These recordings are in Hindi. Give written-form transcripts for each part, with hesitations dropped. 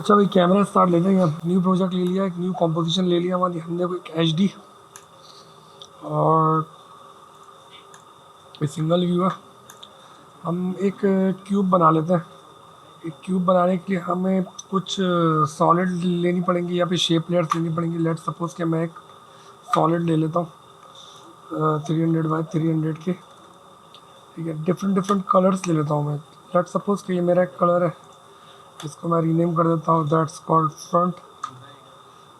अच्छा भाई, कैमरा स्टार्ट लेते हैं। न्यू प्रोजेक्ट ले लिया, एक न्यू कॉम्पोजिशन ले लिया हमारी हमने, कोई HD और कोई सिंगल व्यू है। हम एक क्यूब बना लेते हैं। एक क्यूब बनाने के लिए हमें कुछ सॉलिड लेनी पड़ेंगी या फिर शेप लेयर्स लेनी पड़ेंगी। लेट सपोज कि मैं एक सॉलिड ले लेता हूँ 300 बाई 300 के, ठीक है। डिफरेंट डिफरेंट कलर्स ले लेता हूँ मैं। लेट सपोज कि ये मेरा एक कलर है, इसको मैं रीनेम कर देता हूँ, दैट्स कॉल्ड फ्रंट।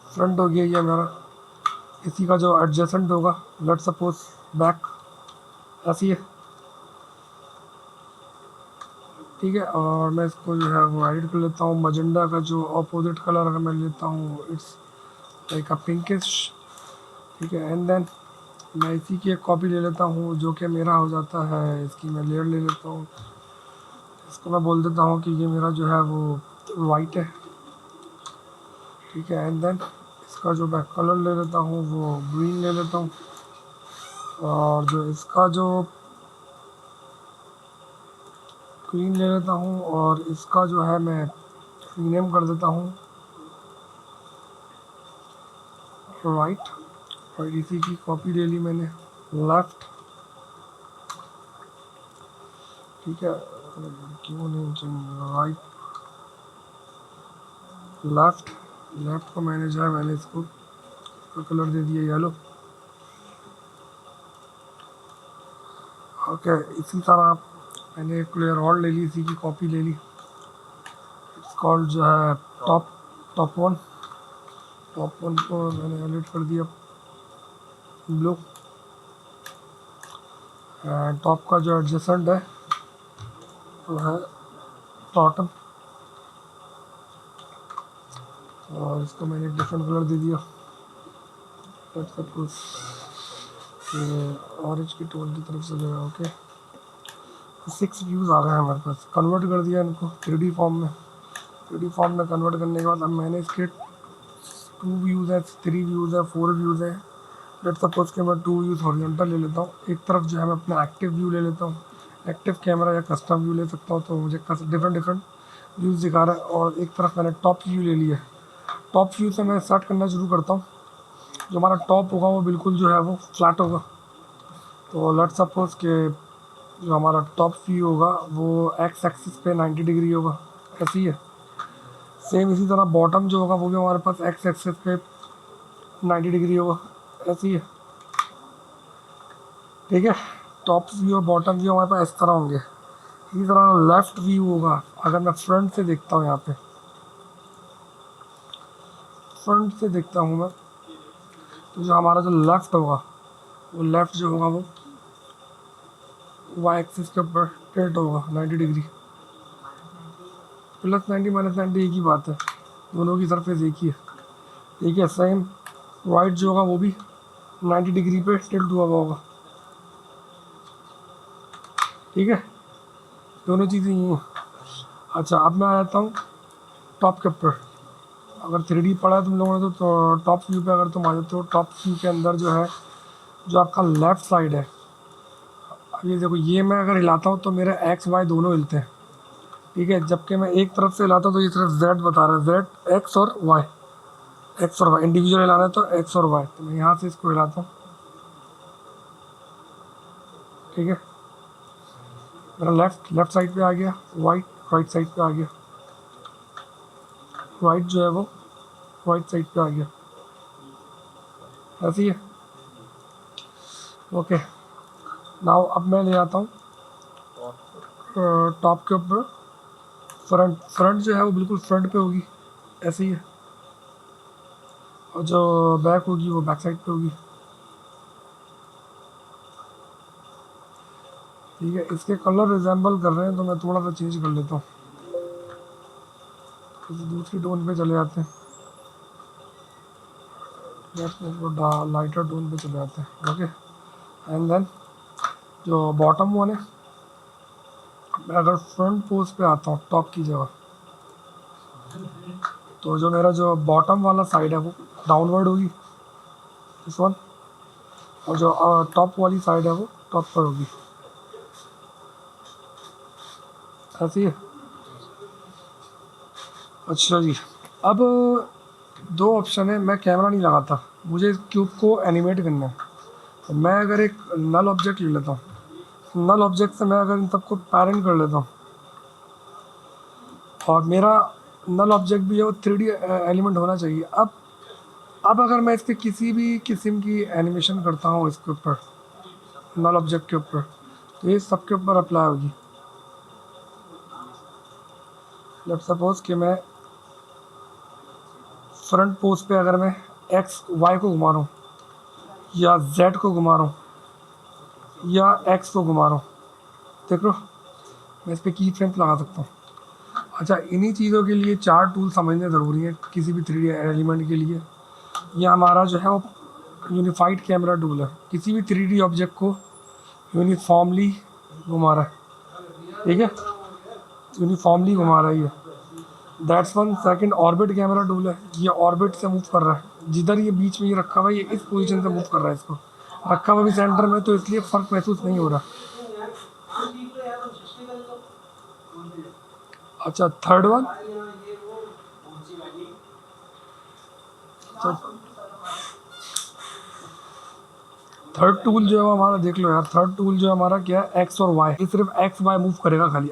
फ्रंट हो गया ये हमारा। इसी का जो एडजेसेंट होगा, लेट सपोज बैक, ऐसी है, ठीक है। और मैं इसको जो है वो एडिट कर लेता हूँ। मजेंडा का जो अपोजिट कलर अगर मैं लेता हूँ, इट्स लाइक अ पिंकिश, ठीक है। एंड देन मैं इसी की एक कॉपी ले लेता हूँ जो कि मेरा हो जाता है। इसकी मैं लेयर ले लेता हूँ, इसको मैं बोल देता हूँ कि ये मेरा जो है वो वाइट है, ठीक है। एंड देन इसका जो मैं कलर ले लेता हूँ वो ग्रीन ले लेता हूँ। और जो इसका जो ग्रीन ले लेता हूँ और इसका जो है मैं रीनेम कर देता हूँ राइट। और इसी की कॉपी ले ली मैंने, लेफ्ट, ठीक है। क्यों नहीं चाहिए राइट, लेफ्ट। लेफ्ट को मैंने जो है मैंने इसको कलर दे दिया येलो, ओके। इसी तरह मैंने एक लेयर और ले ली, इसी की कॉपी ले ली। इट्स कॉल्ड जो है top, top one. Top one को मैंने एडिट कर दिया ब्लू। टॉप का जो एडजेसेंट है वो है बॉटम, और इसको मैंने एक डिफरेंट कलर दे दिया। लेट्स सपोज ऑरेंज की टोन की तरफ से जो है, ओके। 6 व्यूज़ आ गए हैं हमारे पास। कन्वर्ट कर दिया इनको 3D फॉर्म में। 3D फॉर्म में कन्वर्ट करने के बाद अब मैंने इसके 2 व्यूज़ है, 3 व्यूज़ है, 4 व्यूज़ है। लेट सपोज कि मैं 2 व्यूज़ हॉरिजॉन्टल ले लेता हूँ। एक तरफ जो है मैं अपना एक्टिव व्यू ले लेता हूँ, एक्टिव कैमरा या कस्टम व्यू ले सकता हूँ, तो मुझे डिफरेंट डिफरेंट व्यूज़ दिखा रहा है। और एक तरफ मैंने टॉप व्यू ले लिया। टॉप व्यू से मैं स्टार्ट करना शुरू करता हूँ। जो हमारा टॉप होगा वो बिल्कुल जो है वो फ्लैट होगा। तो लेट सपोज कि जो हमारा टॉप व्यू होगा वो एक्स एक्सिस पे 90 डिग्री होगा, ऐसी है। सेम इसी तरह बॉटम जो होगा वो भी हमारे पास एक्स एक्सिस पे 90 डिग्री होगा, ऐसी है, ठीक है। टॉप व्यू और बॉटम व्यू हमारे पास इस तरह होंगे। इसी तरह लेफ़्ट व्यू होगा। अगर मैं फ्रंट से देखता हूँ, यहाँ पे फ्रंट से देखता हूँ मैं, तो जो हमारा जो लेफ़्ट होगा वो लेफ़्ट जो होगा वो वाई एक्सिस के ऊपर टिल्ट होगा 90 डिग्री। +90 -90 एक ही बात है, दोनों की सरफेस एक ही है, ठीक है। सेम राइट जो होगा वो भी 90 डिग्री पे टिल्ट हुआ होगा, ठीक है। दोनों चीज़ें ही हैं। अच्छा, अब मैं आ जाता हूँ टॉप के ऊपर। अगर 3D पढ़ा है तुम लोगों ने तो टॉप व्यू पे अगर तुम आ जाते हो, टॉप व्यू के अंदर जो है जो आपका लेफ़्ट साइड है, अब ये देखो, ये मैं अगर हिलाता हूँ तो मेरे एक्स वाई दोनों हिलते हैं, ठीक है। जबकि मैं एक तरफ से हिलाता हूँ तो ये सिर्फ जेड बता रहा है, जेड एक्स और वाई, एक्स और वाई इंडिविजुअल हिलाना है तो एक्स और वाई। तो मैं यहाँ से इसको हिलाता हूँ, ठीक है। मेरा लेफ़्ट साइड पे आ गया, वाइट राइट साइड पे आ गया, राइट जो है वो राइट साइड पे आ गया, ऐसी है, ओके। नाउ अब मैं ले आता हूँ टॉप के ऊपर फ्रंट। फ्रंट जो है वो बिल्कुल फ्रंट पे होगी, ऐसे ही है। और जो बैक होगी वो बैक साइड पे होगी, ठीक है। इसके कलर रिजेंबल कर रहे हैं तो मैं थोड़ा सा चेंज कर लेता हूँ, किसी दूसरी टोन पे चले जाते हैं, लाइटर टोन पे चले जाते हैं, ओके। एंड देन जो बॉटम वन है, मैं अगर फ्रंट पोज पे आता हूँ टॉप की जगह, तो जो मेरा जो बॉटम वाला साइड है वो डाउनवर्ड होगी, इस वन। और जो टॉप वाली साइड है वो टॉप पर होगी, ऐसी है। अच्छा जी, अब दो ऑप्शन है, मैं कैमरा नहीं लगाता, मुझे इस क्यूब को एनिमेट करना है। तो मैं अगर एक नल ऑब्जेक्ट ले लेता हूँ, नल ऑब्जेक्ट से मैं अगर इन सबको पैरेंट कर लेता हूँ, और मेरा नल ऑब्जेक्ट भी है वो 3D एलिमेंट होना चाहिए। अब अगर मैं इसके किसी भी किस्म की एनिमेशन करता हूँ इसके ऊपर, नल ऑब्जेक्ट के ऊपर, तो ये सबके ऊपर अप्लाई होगी। लेट सपोज कि मैं फ्रंट पोज पे अगर मैं एक्स वाई को घुमा रहा हूँ, या जेड को घुमा रहा हूँ, या एक्स को घुमा रहा हूँ, देख लो मैं इस पर की फ्रेम्स लगा सकता हूँ। अच्छा, इन्हीं चीज़ों के लिए 4 टूल समझने ज़रूरी है किसी भी 3D एलिमेंट के लिए। यह हमारा जो है वो यूनिफाइड कैमरा टूल है, किसी भी 3D ऑब्जेक्ट को यूनिफॉर्मली घुमा रहा है, ठीक है, यूनिफॉर्मली घुमा रहा है ये। That's one. Second, orbit camera tool है, ये ऑर्बिट से मूव कर रहा है, जिधर ये बीच में ये रखा हुआ है ये इस पोजीशन से मूव कर रहा है, इसको रखा हुआ भी सेंटर में, तो इसलिए फ़र्क महसूस नहीं हो रहा। अच्छा, थर्ड वन, थर्ड टूल जो है वो हमारा, देख लो यार, थर्ड टूल जो है हमारा क्या है, एक्स और वाई। ये सिर्फ एक्स वाई मूव करेगा खाली,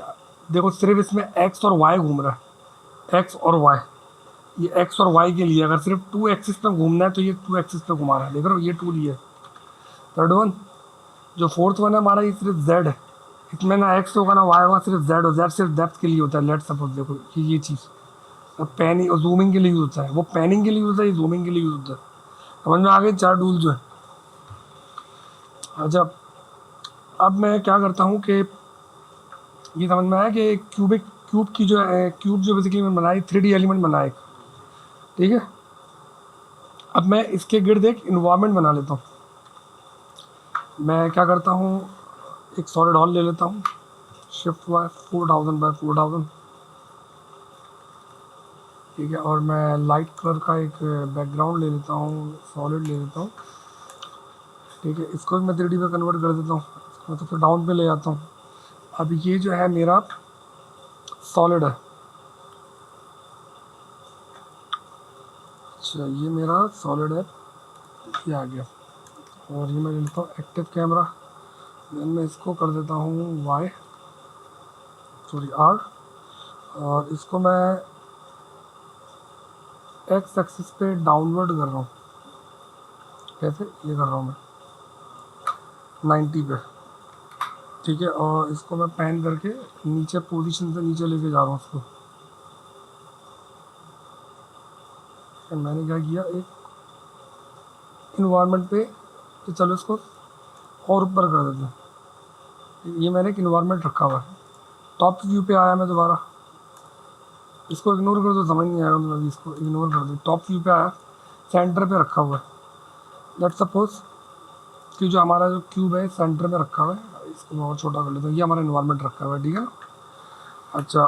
देखो सिर्फ इसमें एक्स और वाई घूम रहा है, एक्स और वाई, ये एक्स और वाई के लिए। अगर सिर्फ 2 एक्सिस पे घूमना है तो ये 2 एक्सिस पे घुमा रहा है, देख रहे हो, ये टूल ही है थर्ड वन। जो फोर्थ वन है हमारा, ये सिर्फ जेड है, इसमें ना एक्स होगा ना वाई होगा, सिर्फ जेड हो, जेड सिर्फ डेप्थ के लिए होता है। लेट सपोज देखो ये चीज़ पैनिंग और जूमिंग के लिए यूज होता है, वो पैनिंग के लिए यूज होता है, ये जूमिंग के लिए यूज होता है। समझ में आ गए 4 टूल जो है। अच्छा, अब मैं क्या करता हूँ कि ये समझ में आया कि क्यूब की जो है, क्यूब जो बेसिकली मैंने बनाई 3D एलिमेंट बनाया एक, ठीक है। अब मैं इसके गिर्द एक इन्वायरमेंट बना लेता हूँ। मैं क्या करता हूँ, एक सॉलिड हॉल ले लेता हूँ, शिफ्ट वाई 4000 बाय 4000, ठीक है, और मैं लाइट कलर का एक बैकग्राउंड ले लेता हूँ, सॉलिड ले लेता हूँ, ठीक है। इसको भी मैं 3D पे कन्वर्ट कर देता हूँ, इसको मैं सबसे डाउन पे ले जाता हूँ। अब ये जो है मेरा सॉलिड है, अच्छा ये मेरा सॉलिड है, ये आ गया। और ये मैं ले लेता हूँ एक्टिव कैमरा, देन मैं इसको कर देता हूँ वाई, सॉरी आर, और इसको मैं एक्स एक्सिस पे डाउनवर्ड कर रहा हूँ। कैसे, ये कर रहा हूँ मैं 90 पे, ठीक है। और इसको मैं पैन करके नीचे पोजीशन से नीचे लेके जा रहा हूँ उसको। मैंने क्या किया, एक इन्वायरमेंट पे, तो चलो इसको और ऊपर कर देते हैं। ये मैंने एक इन्वायरमेंट रखा हुआ है, टॉप व्यू पे आया मैं दोबारा, इसको इग्नोर कर दो, समझ नहीं आएगा तो अभी इसको इग्नोर कर दो। टॉप व्यू पे आया, सेंटर पे रखा हुआ है। लेट सपोज कि जो हमारा जो क्यूब है सेंटर में रखा हुआ है, इसको मैं और छोटा कर लेता हूँ, ये हमारा इन्वायरमेंट रखा हुआ है, ठीक है ना। अच्छा,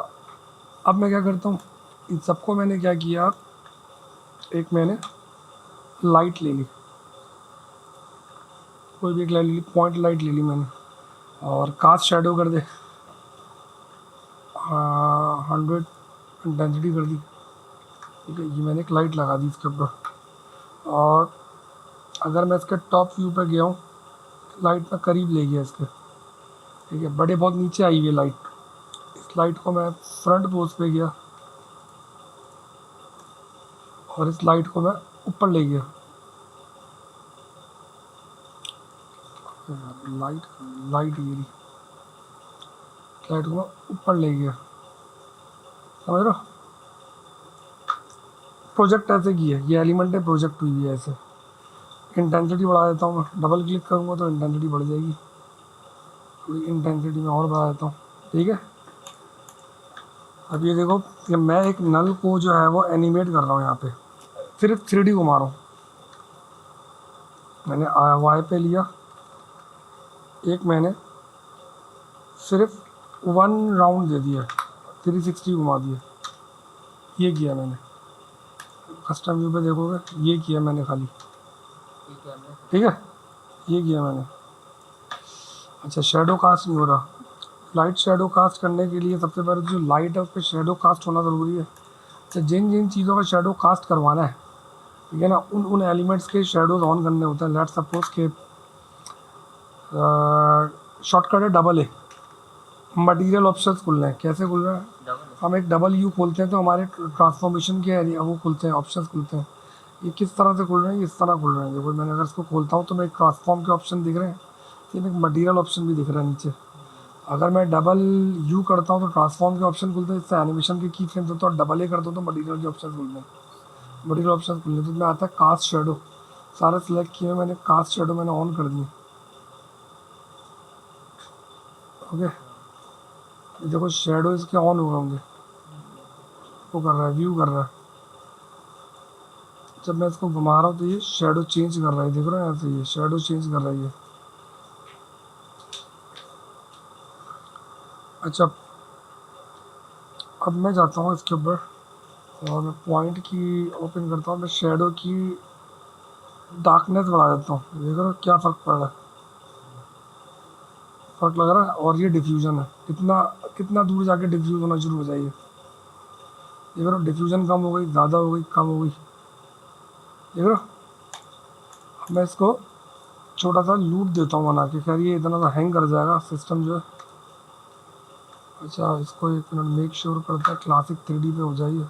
अब मैं क्या करता हूँ, इन सबको मैंने क्या किया, एक मैंने लाइट ले ली, कोई भी एक लाइट ले ली, पॉइंट लाइट ले ली मैंने, और कास्ट शेडो कर दे 100 इंटेंसिटी कर दी, ठीक है। ये मैंने एक लाइट लगा दी इसके ऊपर। और अगर मैं इसके टॉप व्यू पे गया हूँ, लाइट में करीब ले गया इसके, ठीक है, बड़े बहुत नीचे आई हुई है लाइट, इस लाइट को मैं फ्रंट पोज पे गया, और इस लाइट को मैं ऊपर ले गया, लाइट लाइट ये लाइट को मैं ऊपर ले गया, समझ रहे हो। प्रोजेक्ट ऐसे की है, ये एलिमेंट है, प्रोजेक्ट हुई है ऐसे। इंटेंसिटी बढ़ा देता हूँ मैं, डबल क्लिक करूँगा तो इंटेंसिटी बढ़ जाएगी, थोड़ी इंटेंसिटी में और बढ़ा देता हूँ, ठीक है। अब ये देखो कि मैं एक नल को जो है वो एनिमेट कर रहा हूँ, यहाँ पे सिर्फ 3D घुमा रहा हूँ। मैंने वाई पे लिया, एक मैंने सिर्फ 1 राउंड दे दिया, 360 घुमा दिया, ये किया मैंने। कस्टम व्यू पे देखोगे ये किया मैंने खाली, ठीक है, ये किया मैंने। अच्छा, शेडो कास्ट नहीं हो रहा। लाइट शेडो कास्ट करने के लिए सबसे पहले जो लाइट है उस पर शेडो कास्ट होना ज़रूरी है। अच्छा, जिन जिन चीज़ों का शेडो कास्ट करवाना है, ठीक है ना, उन उन एलिमेंट्स के शेडोज ऑन करने होते हैं। लेट्स सपोज के शॉर्टकट है डबल ए, मटीरियल ऑप्शंस खुल रहे हैं। कैसे खुल रहे हैं? हम एक डबल यू खोलते हैं तो हमारे ट्रांसफॉर्मेशन के एरिया वो खुलते हैं, ऑप्शंस खुलते हैं। ये किस तरह से खुल रहे हैं? इस तरह खुल रहे हैं। देखो मैंने अगर इसको खोलता हूँ तो मैं एक ट्रांसफॉर्म के ऑप्शन दिख रहे हैं, फिर एक मटीरियल ऑप्शन भी दिख रहा है नीचे। अगर मैं डबल यू करता हूँ तो ट्रांसफॉर्म के ऑप्शन खुलते हैं, इससे एनिमेशन के की फ्रेम्स होते हैं, और डबल ए करता हूँ तो मटीरियल के ऑप्शन खुलते हैं। मटीरियल ऑप्शन खुलने तो इसमें आता है कास्ट शेडो। सारे सिलेक्ट किए मैंने, कास्ट शेडो मैंने ऑन कर दिए। ओके, ये देखो शेडो इसके ऑन हो होंगे, वो कर रहा है, व्यू कर रहा है। जब मैं इसको घुमा रहा हूँ तो ये शेडो चेंज कर रहा है, देख रहे हो यहाँ से, ये शेडो चेंज कर रहा है ये। अच्छा, अब मैं जाता हूँ इसके ऊपर और मैं पॉइंट की ओपन करता हूँ, मैं शेडो की डार्कनेस बढ़ा देता हूँ। देख रहे हो क्या फ़र्क पड़ रहा है? फ़र्क लग रहा है। और ये डिफ्यूज़न है, कितना कितना दूर जाके डिफ्यूज़ होना शुरू हो जाएगी। देख रहे हो, डिफ्यूज़न कम हो गई, ज़्यादा हो गई, कम हो गई। देख रहे हो, मैं इसको छोटा सा लूप देता हूँ बना के। खैर ये इतना सा हैंग कर जाएगा सिस्टम जो है। अच्छा, इसको एक मिनट मेक श्योर करता है क्लासिक 3D पे हो जाइए।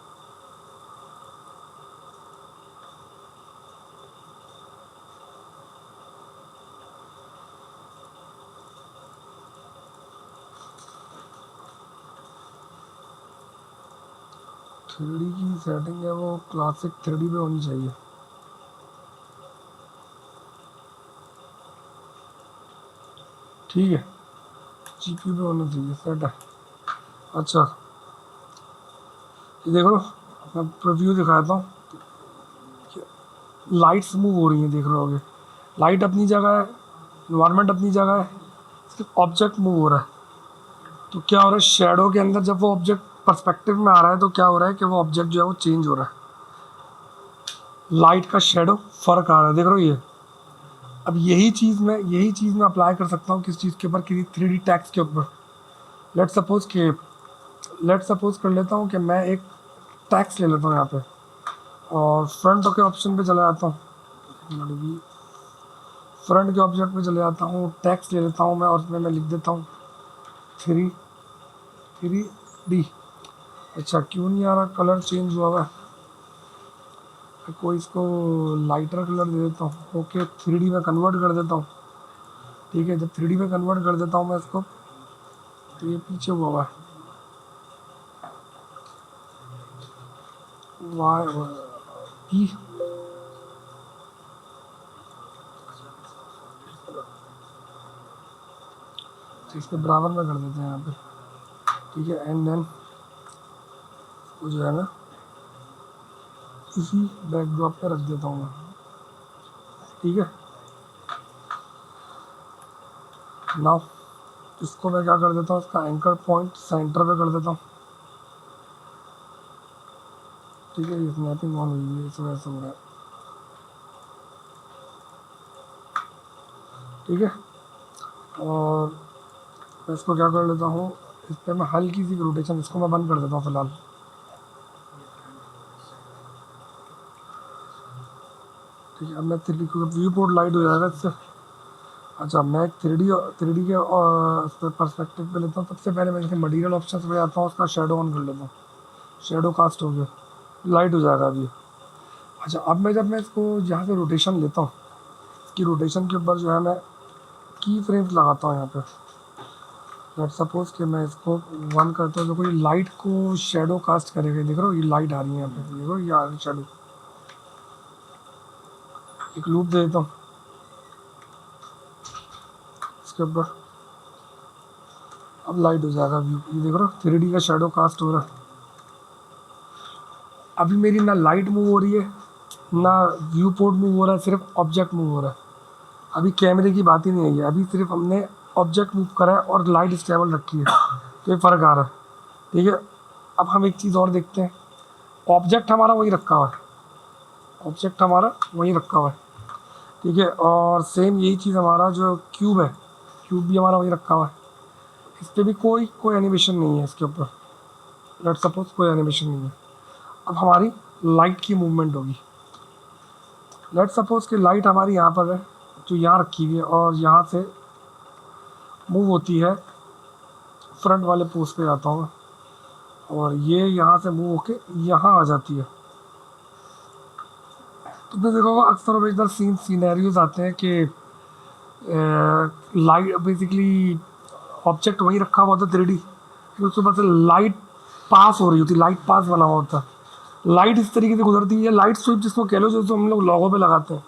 थ्री की सेटिंग है वो क्लासिक 3D पे होनी चाहिए। ठीक है, GPU पे होना चाहिए, सेट है। अच्छा, ये देखो, मैं प्रीव्यू दिखाता हूँ। लाइट्स मूव हो रही हैं, देख रहे होगे। लाइट अपनी जगह है, इन्वायरमेंट अपनी जगह है, सिर्फ ऑब्जेक्ट मूव हो रहा है। तो क्या हो रहा है, शेडो के अंदर जब वो ऑब्जेक्ट पर्सपेक्टिव में आ रहा है तो क्या हो रहा है कि वो ऑब्जेक्ट जो है वो चेंज हो रहा है। लाइट का शेडो फर्क आ रहा है, देख रहे हो ये। अब यही चीज़ मैं अप्लाई कर सकता हूँ किस चीज़ के ऊपर, किसी 3D टैक्स के ऊपर। लेट सपोज कर लेता हूँ कि मैं एक टैक्स ले लेता हूँ यहाँ पे, और फ्रंट के ऑप्शन पे चला जाता हूँ। फ्रंट के ऑब्जेक्ट पे चले जाता हूँ, टैक्स ले लेता हूँ मैं, और उसमें मैं लिख देता हूँ 3D। अच्छा, क्यों नहीं आ रहा? कलर चेंज हुआ है। कोई इसको लाइटर कलर दे देता हूँ। ओके, 3D में कन्वर्ट कर देता हूँ। ठीक है, जब 3D में कन्वर्ट कर देता हूँ मैं इसको, तो ये पीछे हुआ है वाई पी। इसके बराबर में कर देते हैं यहाँ पे। ठीक है, एंड देन वो जो है ना, इसी बैकड्रॉप पे रख देता हूँ मैं। ठीक है, नाउ इसको मैं क्या कर देता हूँ, इसका एंकर पॉइंट सेंटर पे कर देता हूँ। ठीक है, ये स्नैपिंग ऑन हुई है, इस वजह से हो रहा है। ठीक है, और मैं इसको क्या कर लेता हूँ, इस पर मैं हल्की सी रोटेशन, इसको मैं बंद कर देता हूँ फिलहाल। ठीक है, अब मैं 3D व्यू पोर्ट लाइट हो जाएगा इससे। अच्छा, मैं एक 3D के उस पर परस्पेक्टिव पे लेता हूँ। सबसे पहले मैं जैसे मटीरियल ऑप्शन पे जाता हूँ, उसका शेडो ऑन कर लेता हूँ। शेडो कास्ट हो गया, लाइट हो जाएगा अभी। अच्छा, अब जब मैं इसको यहाँ से रोटेशन लेता हूँ, कि रोटेशन के ऊपर जो है मैं की फ्रेम्स लगाता हूँ यहाँ पे। लेट सपोज कि मैं इसको 1 करता हूँ, तो कोई लाइट को शेडो कास्ट करेगा। देख रहे हो, ये लाइट आ रही है यहाँ पे, देख रहे हो, ये आ रही है शेडो। एक लूप दे देता हूँ इसके ऊपर, अब लाइट हो जाएगा व्यू। ये देख रहे हो, 3D का शेडो कास्ट हो रहा है। अभी मेरी ना लाइट मूव हो रही है, ना व्यू पोर्ट मूव हो रहा है, सिर्फ ऑब्जेक्ट मूव हो रहा है। अभी कैमरे की बात ही नहीं आई है, अभी सिर्फ हमने ऑब्जेक्ट मूव करा है और लाइट स्टेबल रखी है, तो ये फ़र्क आ रहा है। ठीक है, अब हम एक चीज़ और देखते हैं। ऑब्जेक्ट हमारा वही रखा हुआ है, ऑब्जेक्ट हमारा वही रखा हुआ है। ठीक है, और सेम यही चीज़ हमारा जो क्यूब है, क्यूब भी हमारा वही रखा हुआ है। इस पर भी कोई एनिमेशन नहीं है इसके ऊपर। लेट सपोज कोई एनिमेशन नहीं है। अब हमारी लाइट की मूवमेंट होगी। लेट सपोज कि लाइट हमारी यहाँ पर है, जो यहाँ रखी हुई है, और यहाँ से मूव होती है, फ्रंट वाले पोस्ट पे जाता हूँ और ये यहाँ से मूव होके यहाँ आ जाती है। तुमने देखा होगा अक्सर और इधर सीनैरियोज आते हैं कि लाइट बेसिकली ऑब्जेक्ट वहीं रखा हुआ होता 3D, फिर उसके बाद से लाइट पास हो रही होती, लाइट पास बना हुआ होता है। लाइट इस तरीके से गुजरती है, लाइट स्विप जिसको कह लो, जो हम लोग लोगों पे लगाते हैं,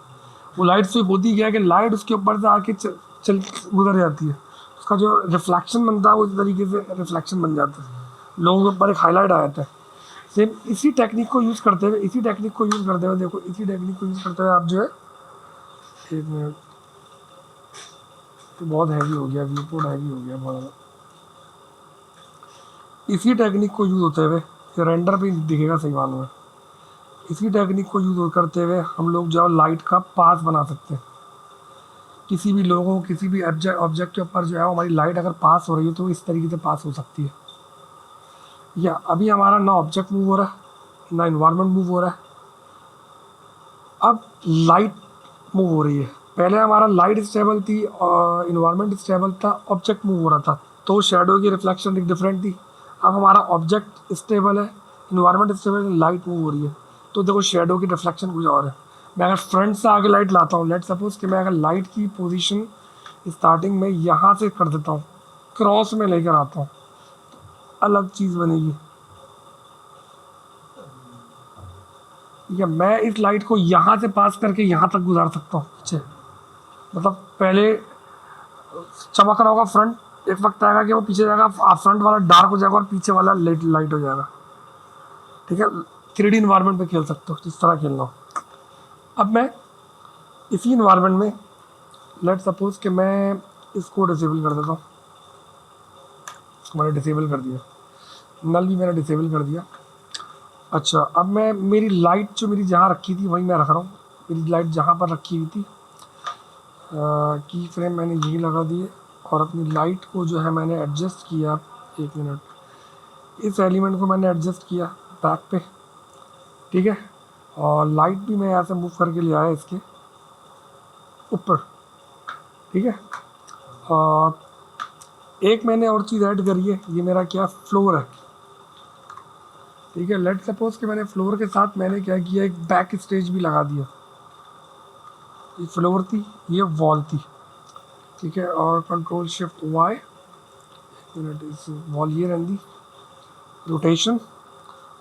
वो लाइट स्विप होती क्या है कि लाइट उसके ऊपर से आके चल गुजर जाती है। उसका जो रिफ्लेक्शन बनता है वो इस तरीके से रिफ्लेक्शन बन जाता है, लोगों के ऊपर एक हाईलाइट आ जाता है। सेम इसी टेक्निक को यूज़ करते हुए देखो, इसी टेक्निक को यूज़ करते हुए आप जो है, एक मिनट, तो बहुत हैवी हो गया, व्यूपोर्ट हैवी हो गया बहुत ज़्यादा। इसी टेक्निक को यूज़ होते हुए, ये रेंडर भी दिखेगा सही मालूम है, इसी टेक्निक को यूज़ करते हुए हम लोग जो लाइट का पास बना सकते हैं। किसी भी लोगों, किसी भी ऑब्जेक्ट के ऊपर जो है हमारी लाइट अगर पास हो रही है तो इस तरीके से पास हो सकती है। या अभी हमारा ना ऑब्जेक्ट मूव हो रहा है ना इन्वायरमेंट मूव हो रहा है, अब लाइट मूव हो रही है। पहले हमारा लाइट स्टेबल थी और इन्वायरमेंट स्टेबल था, ऑब्जेक्ट मूव हो रहा था, तो शेडो की रिफ्लेक्शन एक डिफरेंट थी। अब हमारा ऑब्जेक्ट स्टेबल है, इन्वायरमेंट स्टेबल है, लाइट मूव हो रही है, तो देखो शेडो की रिफ्लेक्शन कुछ और है। मैं अगर फ्रंट से आगे लाइट लाता हूँ, लेट सपोज कि मैं अगर लाइट की पोजीशन स्टार्टिंग में यहाँ से कर देता हूँ, क्रॉस में लेकर आता हूँ, अलग चीज़ बनेगी। या मैं इस लाइट को यहाँ से पास करके यहाँ तक गुजार सकता हूँ पीछे, मतलब पहले चमक रहा होगा फ्रंट, एक वक्त आएगा कि वो पीछे जाएगा, फ्रंट वाला डार्क हो जाएगा और पीछे वाला लाइट हो जाएगा। ठीक है, 3D इन्वायरमेंट पे खेल सकते हो जिस तरह खेलना हो। अब मैं इसी इन्वायरमेंट में लेट सपोज कि मैं इसको डिसेबल कर देता हूँ, मैंने डिसेबल कर दिया, नल भी मैंने डिसेबल कर दिया। अच्छा, अब मैं मेरी लाइट जो मेरी जहाँ रखी थी वहीं मैं रख रहा हूँ, मेरी लाइट जहाँ पर रखी हुई थी, की फ्रेम मैंने यही लगा दिए और अपनी लाइट को जो है मैंने एडजस्ट किया। एक मिनट, इस एलिमेंट को मैंने एडजस्ट किया बैक पे, ठीक है, और लाइट भी मैं यहाँ से मूव करके ले आया इसके ऊपर, ठीक है। और एक मैंने और चीज़ ऐड करी है, ये मेरा क्या फ्लोर है, ठीक है। लेट सपोज कि मैंने फ्लोर के साथ मैंने क्या किया, एक बैक स्टेज भी लगा दिया। ये फ्लोर थी, ये वॉल थी, ठीक है, और कंट्रोल शिफ्ट वाई, मिनट, इस वॉल ये रहती रोटेशन,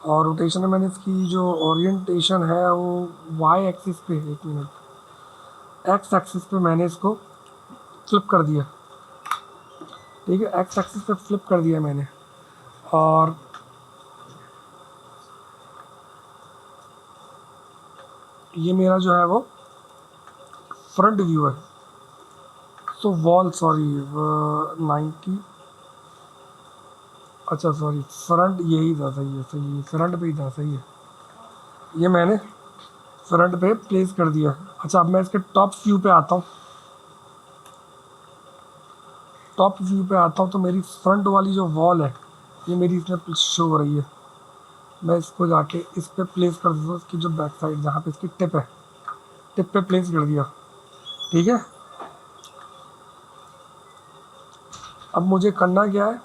और रोटेशन में मैंने इसकी जो ओरिएंटेशन है वो वाई एक्सिस पे, एक मिनट, एक्स एक्सिस पे मैंने इसको फ्लिप कर दिया, ठीक है, एक्स एक्सिस पे फ्लिप कर दिया मैंने। और ये मेरा जो है वो फ्रंट व्यू है। सो वॉल, सॉरी 90, अच्छा सॉरी, फ्रंट यही था, सही है, फ्रंट पे ही था, सही है, ये मैंने फ्रंट पे प्लेस कर दिया। अच्छा, अब मैं इसके टॉप व्यू पे आता हूँ, टॉप व्यू पे आता हूँ तो मेरी फ्रंट वाली जो वॉल है ये मेरी इसमें शो हो रही है। मैं इसको जाके इस पर प्लेस कर देता हूँ, इसकी जो बैक साइड जहाँ पे इसकी टिप है, टिप पे प्लेस कर दिया, ठीक है। अब मुझे करना क्या है,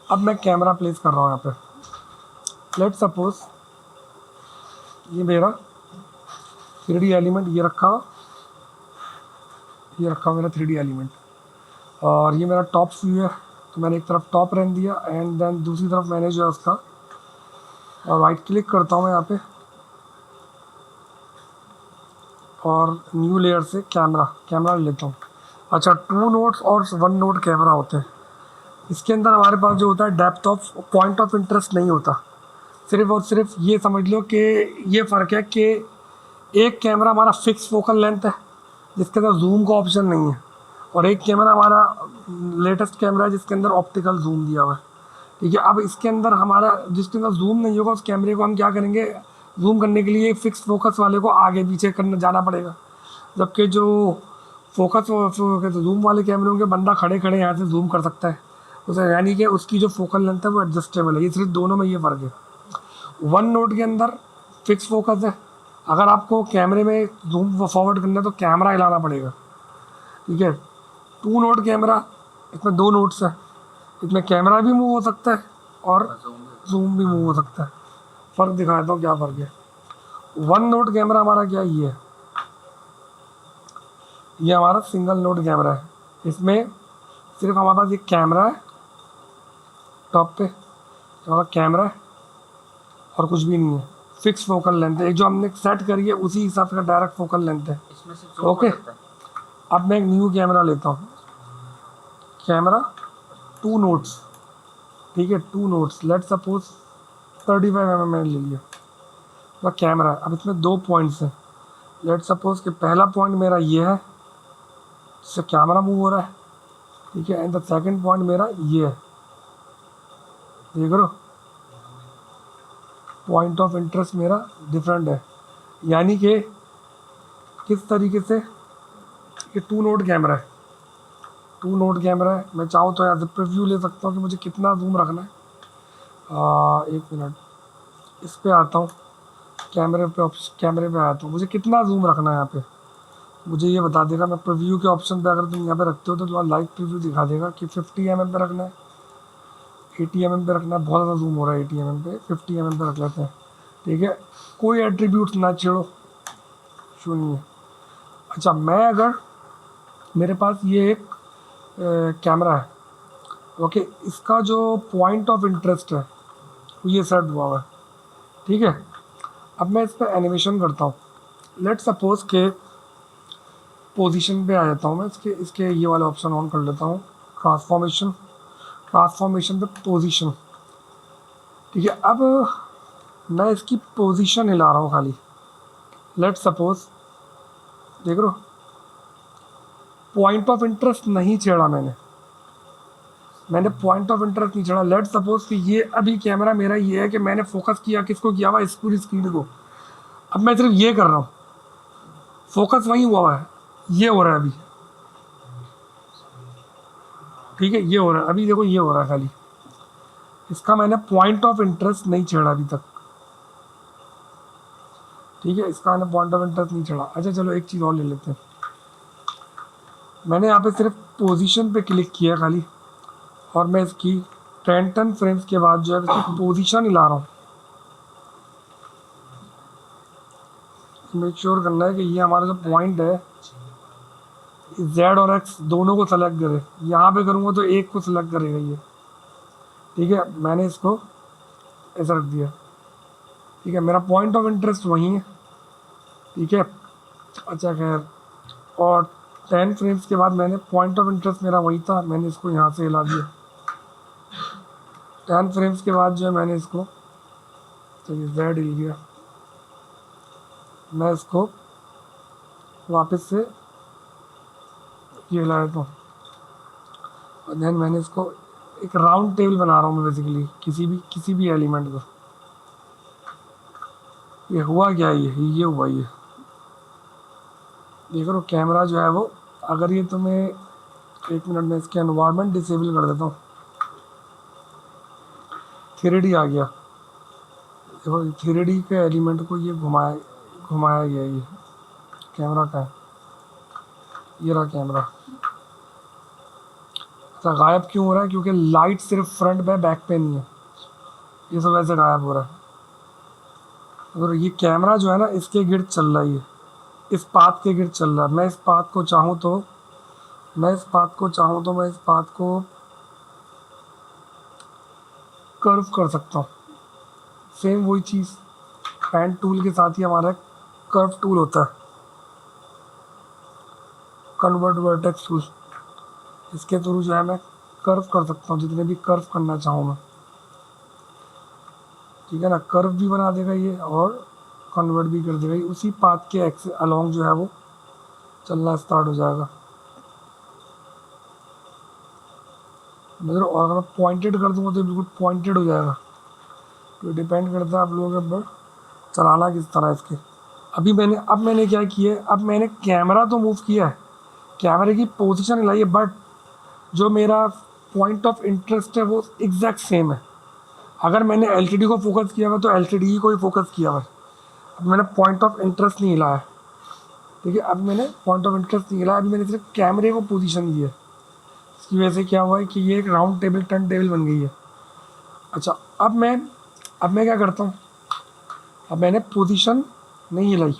अब मैं कैमरा प्लेस कर रहा हूँ यहाँ पे। लेट सपोज ये मेरा 3D एलिमेंट ये रखा मेरा 3D एलिमेंट, और ये मेरा टॉप व्यू है, तो मैंने एक तरफ टॉप रहने दिया एंड देन दूसरी तरफ मैंने जो है उसका राइट क्लिक करता हूँ मैं यहाँ पे, और न्यू लेयर से कैमरा लेता हूँ। अच्छा, 2 नोड्स और 1 नोड कैमरा होते हैं। इसके अंदर हमारे पास जो होता है depth of point of interest नहीं होता, सिर्फ और सिर्फ ये समझ लो कि ये फ़र्क है कि एक कैमरा हमारा फिक्स फोकल लेंथ है जिसके अंदर जूम का ऑप्शन नहीं है, और एक कैमरा हमारा लेटेस्ट कैमरा है जिसके अंदर ऑप्टिकल जूम दिया हुआ है, ठीक है। अब इसके अंदर हमारा जिसके अंदर जूम नहीं होगा उस कैमरे को हम क्या करेंगे, जूम करने के लिए फिक्स फोकस वाले को आगे पीछे करने जाना पड़ेगा, जबकि जो फोकस जूम वाले कैमरे होंगे बंदा खड़े खड़े यहाँ से जूम कर सकता है उसे, यानी कि उसकी जो फोकल लेंथ है वो एडजस्टेबल है। ये सिर्फ दोनों में ये फ़र्क है। वन नोट के अंदर फिक्स फोकस है। अगर आपको कैमरे में जूम फॉरवर्ड करना है तो कैमरा हिलाना पड़ेगा, ठीक है। टू नोट कैमरा, इसमें दो नोट्स है, इसमें कैमरा भी मूव हो सकता है और जूम भी मूव हो सकता है। फ़र्क दिखाता हूँ क्या फ़र्क है। वन नोट कैमरा हमारा क्या ये है, ये हमारा सिंगल नोट कैमरा है। इसमें सिर्फ हमारे पास एक कैमरा है टॉप पे, हमारा कैमरा है और कुछ भी नहीं है। फिक्स फोकल लेंथ है, एक जो हमने सेट करी है उसी हिसाब से डायरेक्ट फोकल लेंथ है। ओके, अब मैं एक न्यू कैमरा लेता हूँ, कैमरा टू नोट्स, ठीक है, two notes, let suppose 35 mm मैंने ले लिया वह कैमरा। अब इसमें दो पॉइंट्स हैं, लेट सपोज कि पहला पॉइंट मेरा ये है जिससे कैमरा मूव हो रहा है, ठीक है, एंड द सेकंड पॉइंट मेरा ये है, देख रहे हो, पॉइंट ऑफ इंटरेस्ट मेरा डिफरेंट है। यानी कि किस तरीके से ये टू नोट कैमरा है, टू नोट कैमरा है। मैं चाहूँ तो यहाँ से प्रीव्यू ले सकता हूँ कि मुझे कितना जूम रखना है। एक मिनट, इस पे आता हूँ, कैमरे पे आता हूँ, मुझे कितना जूम रखना है यहाँ पे मुझे ये बता देगा। मैं प्रीव्यू के ऑप्शन पे अगर तुम यहाँ पे रखते हो तो तुम्हारा लाइव प्रीव्यू दिखा देगा कि 50 mm पे रखना है, 80 mm पे रखना है। बहुत ज़्यादा जूम हो रहा है 80 mm पे, 50 mm पे रख लेते हैं, ठीक है। कोई एट्रीब्यूट ना छेड़ो, शून्य। अच्छा, मैं अगर मेरे पास ये एक कैमरा है, ओके, इसका जो पॉइंट ऑफ इंटरेस्ट है वो ये सेट हुआ हुआ है, ठीक है। अब मैं इस पर एनिमेशन करता हूँ, लेट सपोज के पोजीशन पे आ जाता हूँ मैं, इसके ये वाला ऑप्शन ऑन कर लेता हूँ, ट्रांसफॉर्मेशन पे पोजीशन, ठीक है। अब मैं इसकी पोजीशन हिला रहा हूँ खाली, लेट सपोज, देख रहे हो, पॉइंट ऑफ इंटरेस्ट नहीं छेड़ा मैंने पॉइंट ऑफ इंटरेस्ट नहीं छेड़ा। लेट सपोज कि ये अभी कैमरा मेरा ये है कि मैंने फोकस किया, किसको किया हुआ, इस पूरी स्क्रीन को। अब मैं सिर्फ ये कर रहा हूँ, फोकस वहीं हुआ है, ये हो रहा है अभी, ठीक है, ये हो रहा है अभी, देखो ये हो रहा है खाली, इसका मैंने पॉइंट ऑफ इंटरेस्ट नहीं छेड़ा अभी तक, ठीक है, इसका मैंने पॉइंट ऑफ इंटरेस्ट नहीं छेड़ा। अच्छा चलो एक चीज़ और ले लेते हैं, मैंने यहाँ पे सिर्फ पोजीशन पे क्लिक किया खाली, और मैं इसकी 10 फ्रेम्स के बाद जो है इसकी पोजीशन हिला रहा हूँ। मेक श्योर करना है कि ये हमारा जो पॉइंट है Z और X दोनों को सेलेक्ट करे। यहाँ पे करूँगा तो एक को सेलेक्ट करेगा ये, ठीक है। मैंने इसको ऐसा रख दिया, ठीक है, मेरा पॉइंट ऑफ इंटरेस्ट वही है, ठीक है। अच्छा खैर, और 10 फ्रेम्स के बाद मैंने पॉइंट ऑफ इंटरेस्ट मेरा वही था, मैंने इसको यहाँ से हिला दिया। 10 फ्रेम्स के बाद जो है मैंने इसको, तो ये Z हिल गया, मैं इसको वापस से ये हिला देता हूँ, और देन मैंने इसको एक राउंड टेबल बना रहा हूँ मैं बेसिकली, किसी भी एलिमेंट को। ये हुआ क्या, ये हुआ, ये देख लो कैमरा जो है वो, अगर ये तुम्हें, एक मिनट में इसके एनवायरनमेंट डिसेबल कर देता हूँ, 3D आ गया, देखो 3D के एलिमेंट को ये घुमाया गया, ये कैमरा का है, ये रहा कैमरा। अच्छा, गायब क्यों हो रहा है, क्योंकि लाइट सिर्फ फ्रंट पे, बैक पे नहीं है, ये सब ऐसे गायब हो रहा है। अगर ये कैमरा जो है ना, इसके गिर्द चल रहा है, ये इस पाथ के गिर्द चल रहा है। मैं इस पाथ को चाहूँ तो मैं इस पाथ को कर्व कर सकता हूँ। सेम वही चीज़ पेन टूल के साथ ही हमारा कर्व टूल होता है, कन्वर्ट वर्टेक्स टूल, इसके थ्रू जो है मैं कर्व कर सकता हूँ जितने भी कर्व करना चाहूँ मैं, ठीक है ना। कर्व भी बना देगा ये और कन्वर्ट भी कर देगा, ये उसी पाथ के एक्स अलोंग जो है वो चलना स्टार्ट हो जाएगा। मतलब और अगर मैं पॉइंटेड कर दूँगा तो बिल्कुल पॉइंटेड हो जाएगा, तो डिपेंड करता है आप लोगों के ऊपर चलाना किस तरह इसके। अब मैंने क्या किया है, अब मैंने कैमरा तो मूव किया है, कैमरे की पोजीशन हिलाई है, बट जो मेरा पॉइंट ऑफ इंटरेस्ट है वो एग्जैक्ट सेम है। अगर मैंने एलसीडी को फोकस किया हुआ तो एलसीडी को ही फोकस किया हुआ है। अब मैंने पॉइंट ऑफ इंटरेस्ट नहीं हिलाया, ठीक है, अब मैंने पॉइंट ऑफ इंटरेस्ट नहीं हिलाया, अभी मैंने सिर्फ कैमरे को पोजीशन दी है। इसकी वजह से क्या हुआ है कि ये एक राउंड टेबल टर्न टेबल बन गई है। अच्छा, अब मैं क्या करता हूँ, अब मैंने पोजीशन नहीं हिलाई,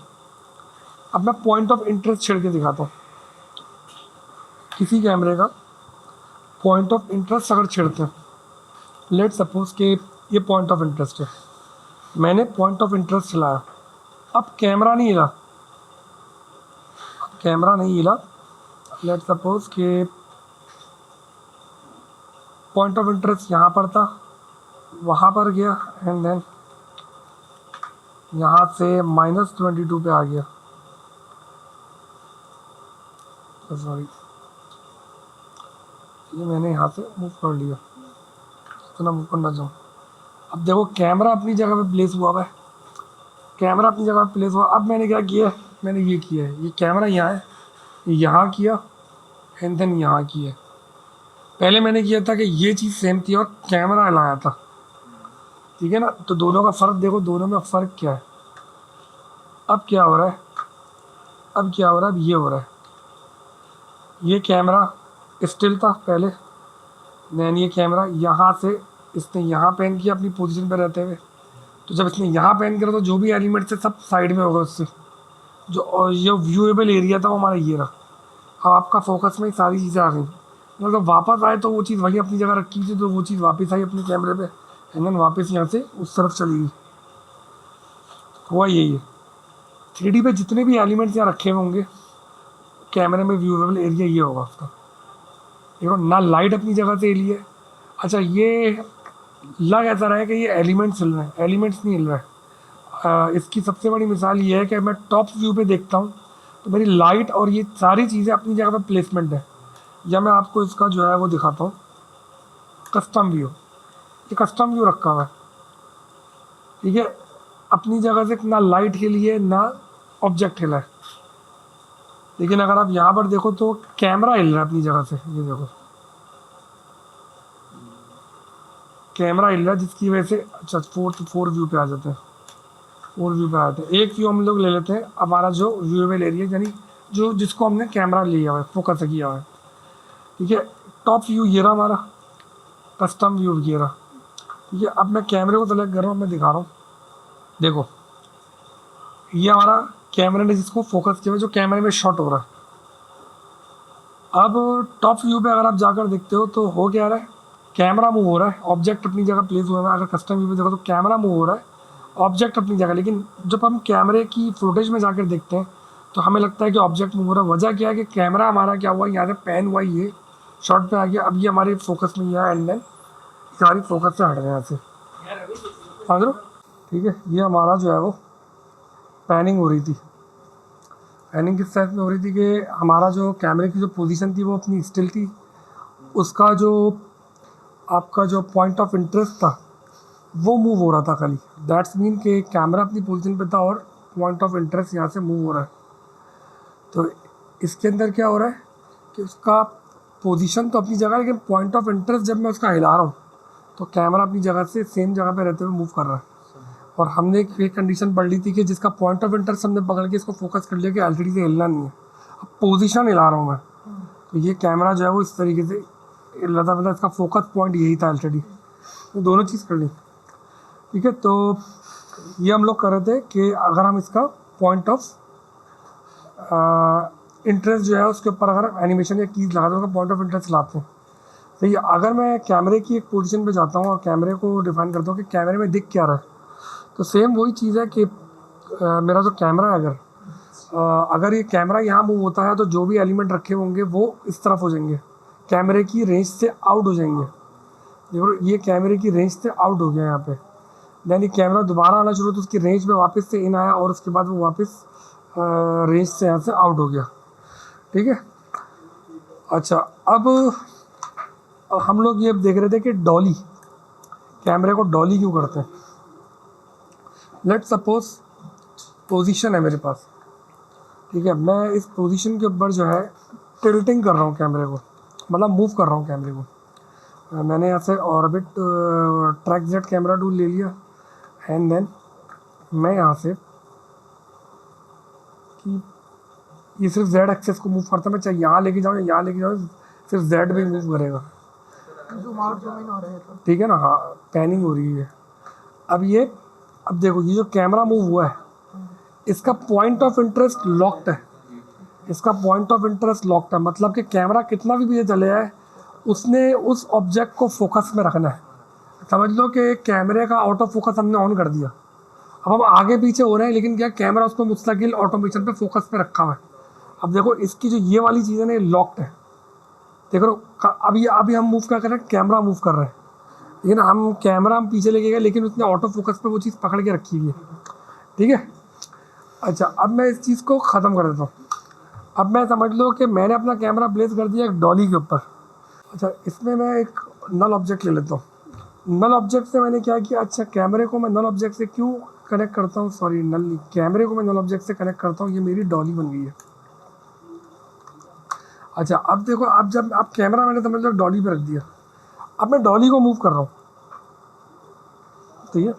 अब मैं पॉइंट ऑफ इंटरेस्ट छेड़ के दिखाता हूँ। किसी कैमरे का पॉइंट ऑफ इंटरेस्ट अगर छेड़ते हैं, लेट सपोज कि ये पॉइंट ऑफ इंटरेस्ट है, मैंने पॉइंट ऑफ इंटरेस्ट हिलाया, अब कैमरा नहीं हिला, लेट सपोज कि पॉइंट ऑफ इंटरेस्ट यहाँ पर था, वहाँ पर गया एंड देन यहाँ से -22 पे आ गया, सॉरी ये मैंने यहाँ से मूव कर लिया, इतना मूव करना चाहूँ। अब देखो कैमरा अपनी जगह पे प्लेस हुआ है, अब मैंने क्या किया, मैंने ये किया है, ये कैमरा यहाँ है, यहाँ किया एंड देन यहाँ किया। पहले मैंने किया था कि ये चीज़ सेम थी और कैमरा लाया था, ठीक है ना, तो दोनों का फ़र्क देखो, दोनों में फ़र्क क्या है। अब क्या हो रहा है, अब ये हो रहा है, ये कैमरा स्टिल था पहले, देन ये कैमरा यहाँ से इसने यहाँ पेन किया अपनी पोजीशन पे रहते हुए, तो जब इसने यहाँ पेन करा तो जो भी एलिमेंट थे सब साइड में होगा उससे, जो व्यूएबल एरिया था वो हमारा ये रहा। अब आपका फोकस में सारी चीज़ें आ गई, मतलब वापस आए तो वो चीज़ वही अपनी जगह रखी थी, तो वो चीज़ वापस आई अपने कैमरे पे एंड देन वापस यहाँ से उस तरफ चली गई। हुआ यही है, 3D पे जितने भी एलिमेंट्स यहाँ रखे हुए होंगे कैमरे में व्यूएबल एरिया ये होगा उसका। देखो ना लाइट अपनी जगह से हिली है। अच्छा, ये लग ऐसा रहा है कि ये एलिमेंट्स हिल रहे हैं, एलिमेंट्स नहीं हिल रहा है। इसकी सबसे बड़ी मिसाल ये है कि मैं टॉप व्यू पे देखता हूँ तो मेरी लाइट और ये सारी चीज़ें अपनी जगह पर प्लेसमेंट है। या मैं आपको इसका जो है वो दिखाता हूँ, कस्टम व्यू, ये कस्टम व्यू रखा हुआ है, ठीक है, अपनी जगह से ना लाइट हिली है ना ऑब्जेक्ट हिला है। लेकिन अगर आप यहाँ पर देखो तो कैमरा हिल रहा है अपनी जगह से, ये देखो कैमरा हिल रहा है, जिसकी वजह से अच्छा फोर व्यू पे आ जाते हैं, एक व्यू हम लोग ले लेते हैं हमारा जो व्यूएबल एरिया, यानी जो जिसको हमने कैमरा लिया हुआ है, फोकस किया हुआ है, ठीक है। टॉप व्यू ये रहा हमारा, कस्टम व्यू ये रहा, ठीक है। अब मैं कैमरे को सेलेक्ट कर रहा हूँ, मैं दिखा रहा हूँ, देखो ये हमारा कैमरे ने जिसको फोकस किया हुआ, जो कैमरे में शॉट हो रहा है। अब टॉप व्यू पे अगर आप जाकर देखते हो तो हो क्या रहा है, कैमरा मूव हो रहा है, ऑब्जेक्ट अपनी जगह प्लेस हुआ है। अगर कस्टम व्यू पे देखो तो कैमरा मूव हो रहा है, ऑब्जेक्ट अपनी जगह, लेकिन जब हम कैमरे की फुटेज में जाकर देखते हैं तो हमें लगता है कि ऑब्जेक्ट मूव हो रहा है। वजह क्या है कि कैमरा हमारा क्या हुआ, यहाँ से पैन हुआ, ये शॉट पे आ गया, अब ये हमारे फोकस में यह एंड देन हमारी फोकस से हट गया यहाँ से, समझ लो, ठीक है। ये हमारा जो है वो पैनिंग हो रही थी। पैनिंग किस टाइप में हो रही थी कि हमारा जो कैमरे की जो पोजीशन थी वो अपनी स्टिल थी, उसका जो आपका जो पॉइंट ऑफ इंटरेस्ट था वो मूव हो रहा था खाली। दैट्स मीन कि कैमरा अपनी पोजीशन पे था और पॉइंट ऑफ इंटरेस्ट यहाँ से मूव हो रहा है। तो इसके अंदर क्या हो रहा है कि उसका पोजीशन तो अपनी जगह, लेकिन पॉइंट ऑफ इंटरेस्ट जब मैं उसका हिला रहा हूँ तो कैमरा अपनी जगह से सेम जगह पे रहते हुए मूव कर रहा है। और हमने एक कंडीशन पढ़ ली थी कि जिसका पॉइंट ऑफ इंटरेस्ट हमने पकड़ के इसको फोकस कर लिया कि एलसीडी से हिलना नहीं है, अब पोजीशन हिला रहा हूँ मैं, तो ये कैमरा जो है वो इस तरीके से हिल रहा था, मतलब इसका फोकस पॉइंट यही था एलसीडी। तो दोनों चीज़ कर ली, ठीक है। तो ये हम लोग कर रहे थे कि अगर हम इसका पॉइंट ऑफ इंटरेस्ट जो है उसके ऊपर अगर एनिमेशन या कीज लगाते हैं, उसका पॉइंट ऑफ इंटरेस्ट लाते हैं। तो ये अगर मैं कैमरे की एक पोजीशन पे जाता हूँ और कैमरे को डिफाइन करता हूँ कि कैमरे में दिख क्या रहा है, तो सेम वही चीज़ है कि मेरा जो कैमरा है, अगर ये कैमरा यहाँ मूव होता है तो जो भी एलिमेंट रखे होंगे वो इस तरफ हो जाएंगे, कैमरे की रेंज से आउट हो जाएंगे। देखो ये कैमरे की रेंज से आउट हो गया यहाँ पे, देन ये कैमरा दोबारा आना शुरू तो उसकी रेंज में वापस से इन आया और उसके बाद वो वापस रेंज से यहाँ से आउट हो गया, ठीक है। अच्छा, अब हम लोग ये देख रहे थे कि डॉली, कैमरे को डॉली क्यों करते हैं। लेट सपोज पोजीशन है मेरे पास, ठीक है, मैं इस पोजीशन के ऊपर जो है टिल्टिंग कर रहा हूँ कैमरे को, मतलब मूव कर रहा हूँ कैमरे को। मैंने यहाँ से orbit track Z camera tool ले लिया एंड देन मैं यहाँ से कि ये सिर्फ जेड एक्सेस को मूव करता है, मैं चाहे यहाँ लेके जाऊँ या यहाँ लेके जाऊँ सिर्फ जेड पे मूव करेगा। जूम आउट जूम इन हो रहे हैं तो ठीक है ना, हाँ पैनिंग हो रही है। अब देखो ये जो कैमरा मूव हुआ है इसका पॉइंट ऑफ इंटरेस्ट लॉक्ड है, इसका पॉइंट ऑफ इंटरेस्ट लॉक्ड है, मतलब कि कैमरा कितना भी पीछे चले जाए उसने उस ऑब्जेक्ट को फोकस में रखना है। समझ लो कि कैमरे का ऑटो फोकस हमने ऑन कर दिया, अब हम आगे पीछे हो रहे हैं लेकिन क्या कैमरा उसको मुस्तकिल ऑटोमेशन पे फोकस पे रखा हुआ है। अब देखो इसकी जो ये वाली चीज़ है ना ये लॉक्ड है, देखो अभी हम मूव क्या कर रहे हैं, कैमरा मूव कर रहे हैं लेकिन हम पीछे लेके गए लेकिन उसने ऑटो फोकस पे वो चीज़ पकड़ के रखी हुई है। ठीक है, अच्छा अब मैं इस चीज़ को ख़त्म कर देता हूँ। अब मैं समझ लो कि मैंने अपना कैमरा प्लेस कर दिया एक डॉली के ऊपर। अच्छा इसमें मैं एक नल ऑब्जेक्ट ले लेता हूँ। नल ऑब्जेक्ट से मैंने क्या किया, अच्छा कैमरे को मैं नल ऑब्जेक्ट से क्यों कनेक्ट करता हूँ, सॉरी नल नहीं, कैमरे को मैं नल ऑब्जेक्ट से कनेक्ट करता हूँ, ये मेरी डॉली बन गई है। अच्छा अब देखो, अब कैमरा मैंने समझ लो डॉली पे रख दिया, अब मैं डॉली को मूव कर रहा हूँ। ठीक है,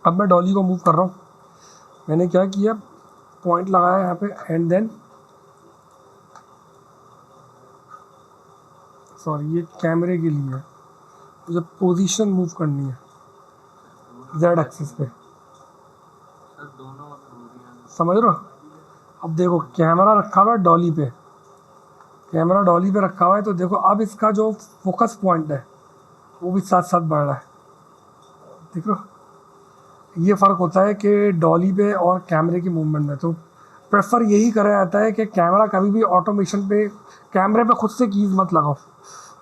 अब मैं डॉली को मूव कर रहा हूँ, मैंने क्या किया पॉइंट लगाया यहाँ पे एंड देन सॉरी ये कैमरे के लिए है, मुझे पोजीशन मूव करनी है जेड एक्सिस पे, समझ रहे हो। अब देखो कैमरा रखा हुआ है डॉली पे, कैमरा डॉली पे रखा हुआ है तो देखो अब इसका जो फोकस पॉइंट है वो भी साथ साथ बढ़ रहा है, देख रहे हो। ये फ़र्क होता है कि डॉली पे और कैमरे की मूवमेंट में। तो प्रेफर यही करा जाता है कि कैमरा कभी भी ऑटोमेशन पे, कैमरे पे खुद से कीज़ मत लगाओ।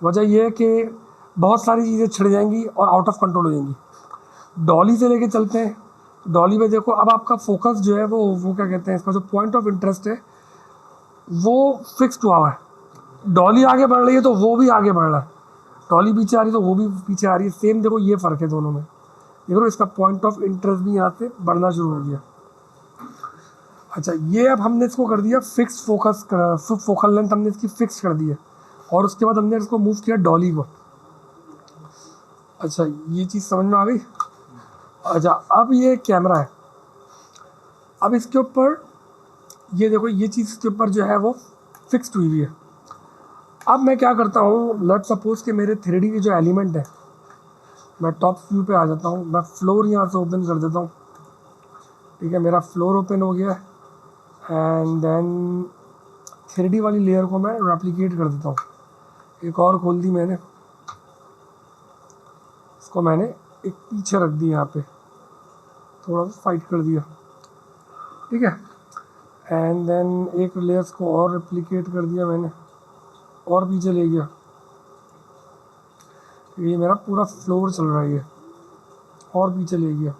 वजह यह है कि बहुत सारी चीज़ें छिड़ जाएंगी और आउट ऑफ कंट्रोल हो जाएंगी। डॉली से लेके चलते हैं, डॉली पे देखो अब आपका फोकस जो है वो क्या कहते हैं, इसका जो पॉइंट ऑफ इंटरेस्ट है वो फिक्स्ड हुआ है। डॉली आगे बढ़ रही है तो वो भी आगे बढ़ रहा है, डॉली पीछे आ रही है तो वो भी पीछे आ रही है, सेम देखो ये फ़र्क है दोनों में। देखो इसका पॉइंट ऑफ इंटरेस्ट भी यहाँ से बढ़ना शुरू हो गया। अच्छा ये अब हमने इसको कर दिया फिक्स फोकस, फोकल लेंथ हमने इसकी फिक्स कर दी है और उसके बाद हमने इसको मूव किया डॉली को। अच्छा ये चीज़ समझ में आ गई। अच्छा अब ये कैमरा है, अब इसके ऊपर ये देखो ये चीज़ इसके ऊपर जो है वो फिक्स्ड हुई हुई है। अब मैं क्या करता हूँ, लेट सपोज कि मेरे 3D के जो एलिमेंट है, मैं टॉप व्यू पे आ जाता हूँ, मैं फ्लोर यहाँ से ओपन कर देता हूँ। ठीक है, मेरा फ्लोर ओपन हो गया एंड देन 3D वाली लेयर को मैं रेप्लिकेट कर देता हूँ। एक और खोल दी मैंने, इसको मैंने एक पीछे रख दी, यहाँ पे थोड़ा सा साइड कर दिया। ठीक है, एंड देन एक लेयर्स को और रेप्लिकेट कर दिया मैंने और पीछे ले गया। ये मेरा पूरा फ्लोर चल रहा है ये, और पीछे ले गया,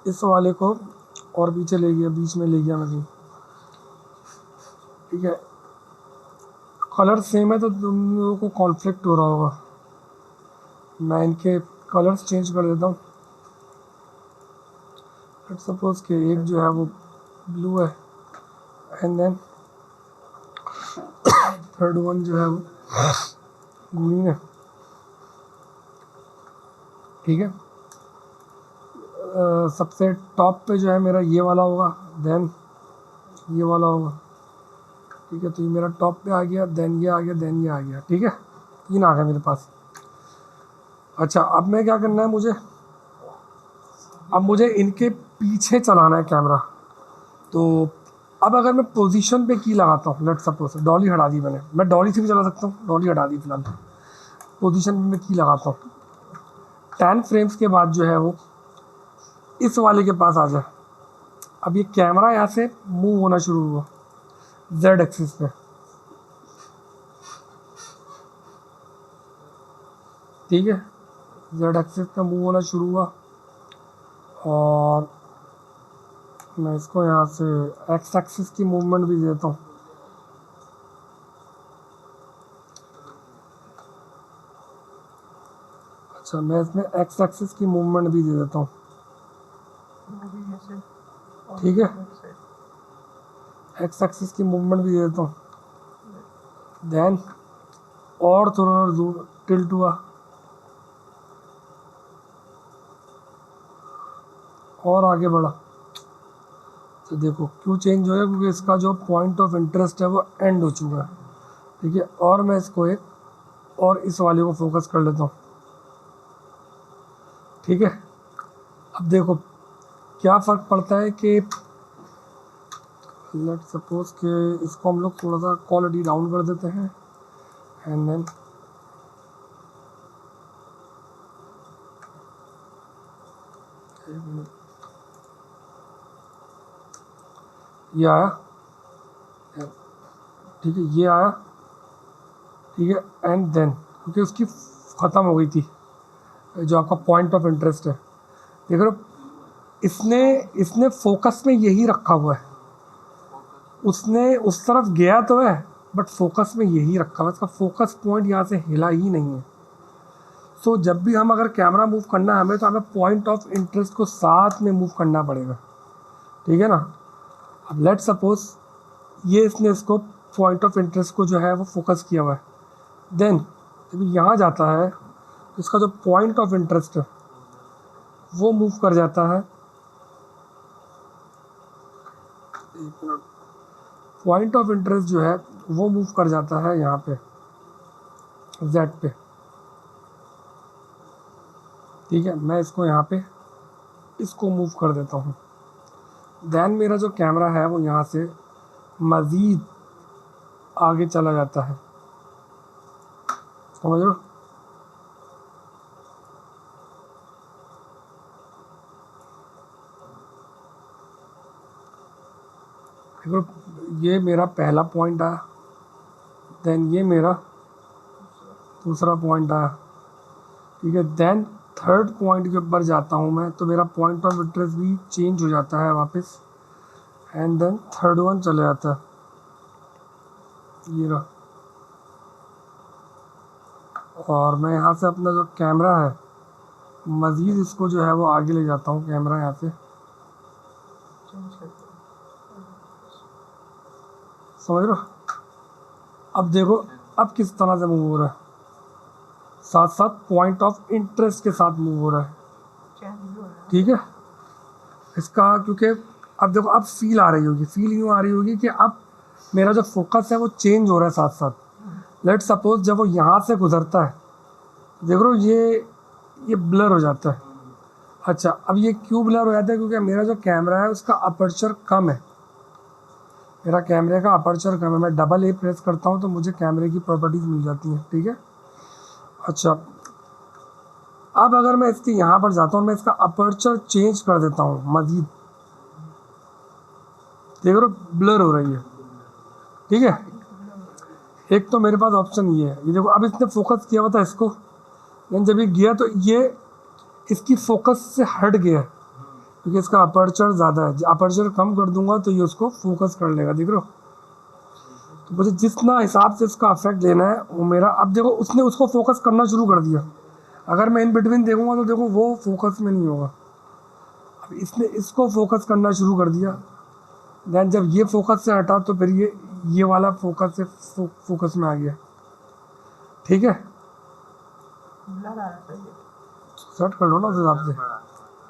इस वाले को और पीछे ले गया, बीच में ले गया मैं कहीं। ठीक है, कलर सेम है तो तुम लोगों को कॉन्फ्लिक्ट हो रहा होगा, मैं इनके कलर्स चेंज कर देता हूँ। लेट सपोज कि एक जो है वो ब्लू है एंड देन थर्ड वन जो है वो ग्रीन है। ठीक है, सबसे टॉप पे जो है मेरा ये वाला होगा, देन ये वाला होगा। ठीक है, तो ये मेरा टॉप पे आ गया, देन ये आ गया, देन ये आ गया। ठीक है, 3 आ गए मेरे पास। अच्छा अब मैं क्या करना है, अब मुझे इनके पीछे चलाना है कैमरा। तो अब अगर मैं पोजीशन पे की लगाता हूँ, लेट सपोज डॉली हटा दी मैंने, मैं डॉली से भी चला सकता हूँ, डॉली हटा दी फिलहाल, पोजीशन पे मैं की लगाता हूँ। 10 फ्रेम्स के बाद जो है वो इस वाले के पास आ जाए। अब ये कैमरा यहाँ से मूव होना शुरू हुआ जेड एक्सिस पे। ठीक है, जेड एक्सिस पे मूव होना शुरू हुआ और मैं इसको यहाँ से एक्स एक्सिस की मूवमेंट भी देता हूँ। अच्छा मैं इसमें एक्स एक्सिस की मूवमेंट भी दे देता हूँ। ठीक है, एक्स एक्सिस की मूवमेंट भी दे देता हूँ। देन और थोड़ा दूर टिल्ट हुआ और आगे बढ़ा, तो देखो क्यों चेंज हो गया, क्योंकि इसका जो पॉइंट ऑफ इंटरेस्ट है वो एंड हो चुका है। ठीक है, और मैं इसको एक और इस वाले को फोकस कर लेता हूँ। ठीक है, अब देखो क्या फ़र्क पड़ता है कि लेट सपोज कि इसको हम लोग थोड़ा सा क्वालिटी डाउन कर देते हैं एंड देन ये आया, ठीक है ये आया, ठीक है एंड देन क्योंकि उसकी ख़त्म हो गई थी जो आपका पॉइंट ऑफ इंटरेस्ट है। देख रहे हो, इसने इसने फोकस में यही रखा हुआ है, उसने उस तरफ गया तो है बट फोकस में यही रखा हुआ है, इसका फोकस पॉइंट यहाँ से हिला ही नहीं है। सो जब भी हम अगर कैमरा मूव करना है हमें, तो हमें पॉइंट ऑफ इंटरेस्ट को साथ में मूव करना पड़ेगा। ठीक है ना, अब लेट सपोज ये इसने इसको पॉइंट ऑफ इंटरेस्ट को जो है वो फोकस किया हुआ है, देन जब यहाँ जाता है तो इसका जो पॉइंट ऑफ इंटरेस्ट है वो मूव कर जाता है, पॉइंट ऑफ इंटरेस्ट जो है वो मूव कर जाता है यहाँ पे Z पे। ठीक है, मैं इसको यहाँ पे इसको मूव कर देता हूँ, देन मेरा जो कैमरा है वो यहाँ से मज़ीद आगे चला जाता है। समझ लो, ये मेरा पहला पॉइंट आया, देन ये मेरा दूसरा पॉइंट आया। ठीक है, देन थर्ड पॉइंट के ऊपर जाता हूँ मैं, तो मेरा पॉइंट ऑफ इंटरेस्ट भी चेंज हो जाता है वापस, एंड देन थर्ड वन चले जाता है, ये रहा। और मैं यहाँ से अपना जो कैमरा है मज़ीद इसको जो है वो आगे ले जाता हूँ, कैमरा यहाँ से समझ लो। अब देखो अब किस तरह से मूव हो रहा है, साथ साथ पॉइंट ऑफ इंटरेस्ट के साथ मूव हो रहा है। ठीक है, इसका क्योंकि अब देखो अब फील आ रही होगी, फील यूँ आ रही होगी कि अब मेरा जो फोकस है वो चेंज हो रहा है साथ साथ। लेट सपोज जब वो यहाँ से गुजरता है, देख लो ये ब्लर हो जाता है। अच्छा, अब ये क्यों ब्लर हो जाता है, क्योंकि मेरा जो कैमरा है उसका अपर्चर कम है, मेरा कैमरे का अपर्चर कम है। मैं डबल ए प्रेस करता हूँ तो मुझे कैमरे की प्रॉपर्टीज़ मिल जाती हैं। ठीक है, अच्छा अब अगर मैं इसके यहाँ पर जाता हूँ, मैं इसका अपर्चर चेंज कर देता हूँ मज़ीद, देख लो ब्लर हो रही है। ठीक है, एक तो मेरे पास ऑप्शन ये है, ये देखो अब इसने फोकस किया हुआ था इसको, लेकिन जब ये गया तो ये इसकी फोकस से हट गया है, क्योंकि इसका अपर्चर ज़्यादा है। अपर्चर कम कर दूंगा तो ये उसको फोकस कर लेगा, देख लो। तो मुझे जितना हिसाब से इसका इफेक्ट लेना है वो मेरा, अब देखो उसने उसको फोकस करना शुरू कर दिया। अगर मैं इन बिटवीन देखूंगा तो देखो वो फोकस में नहीं होगा। अब इसने इसको फोकस करना शुरू कर दिया, देन जब ये फोकस से हटा तो फिर ये वाला फोकस से फोकस में आ गया। ठीक है, सेट कर लो ना उस हिसाब से।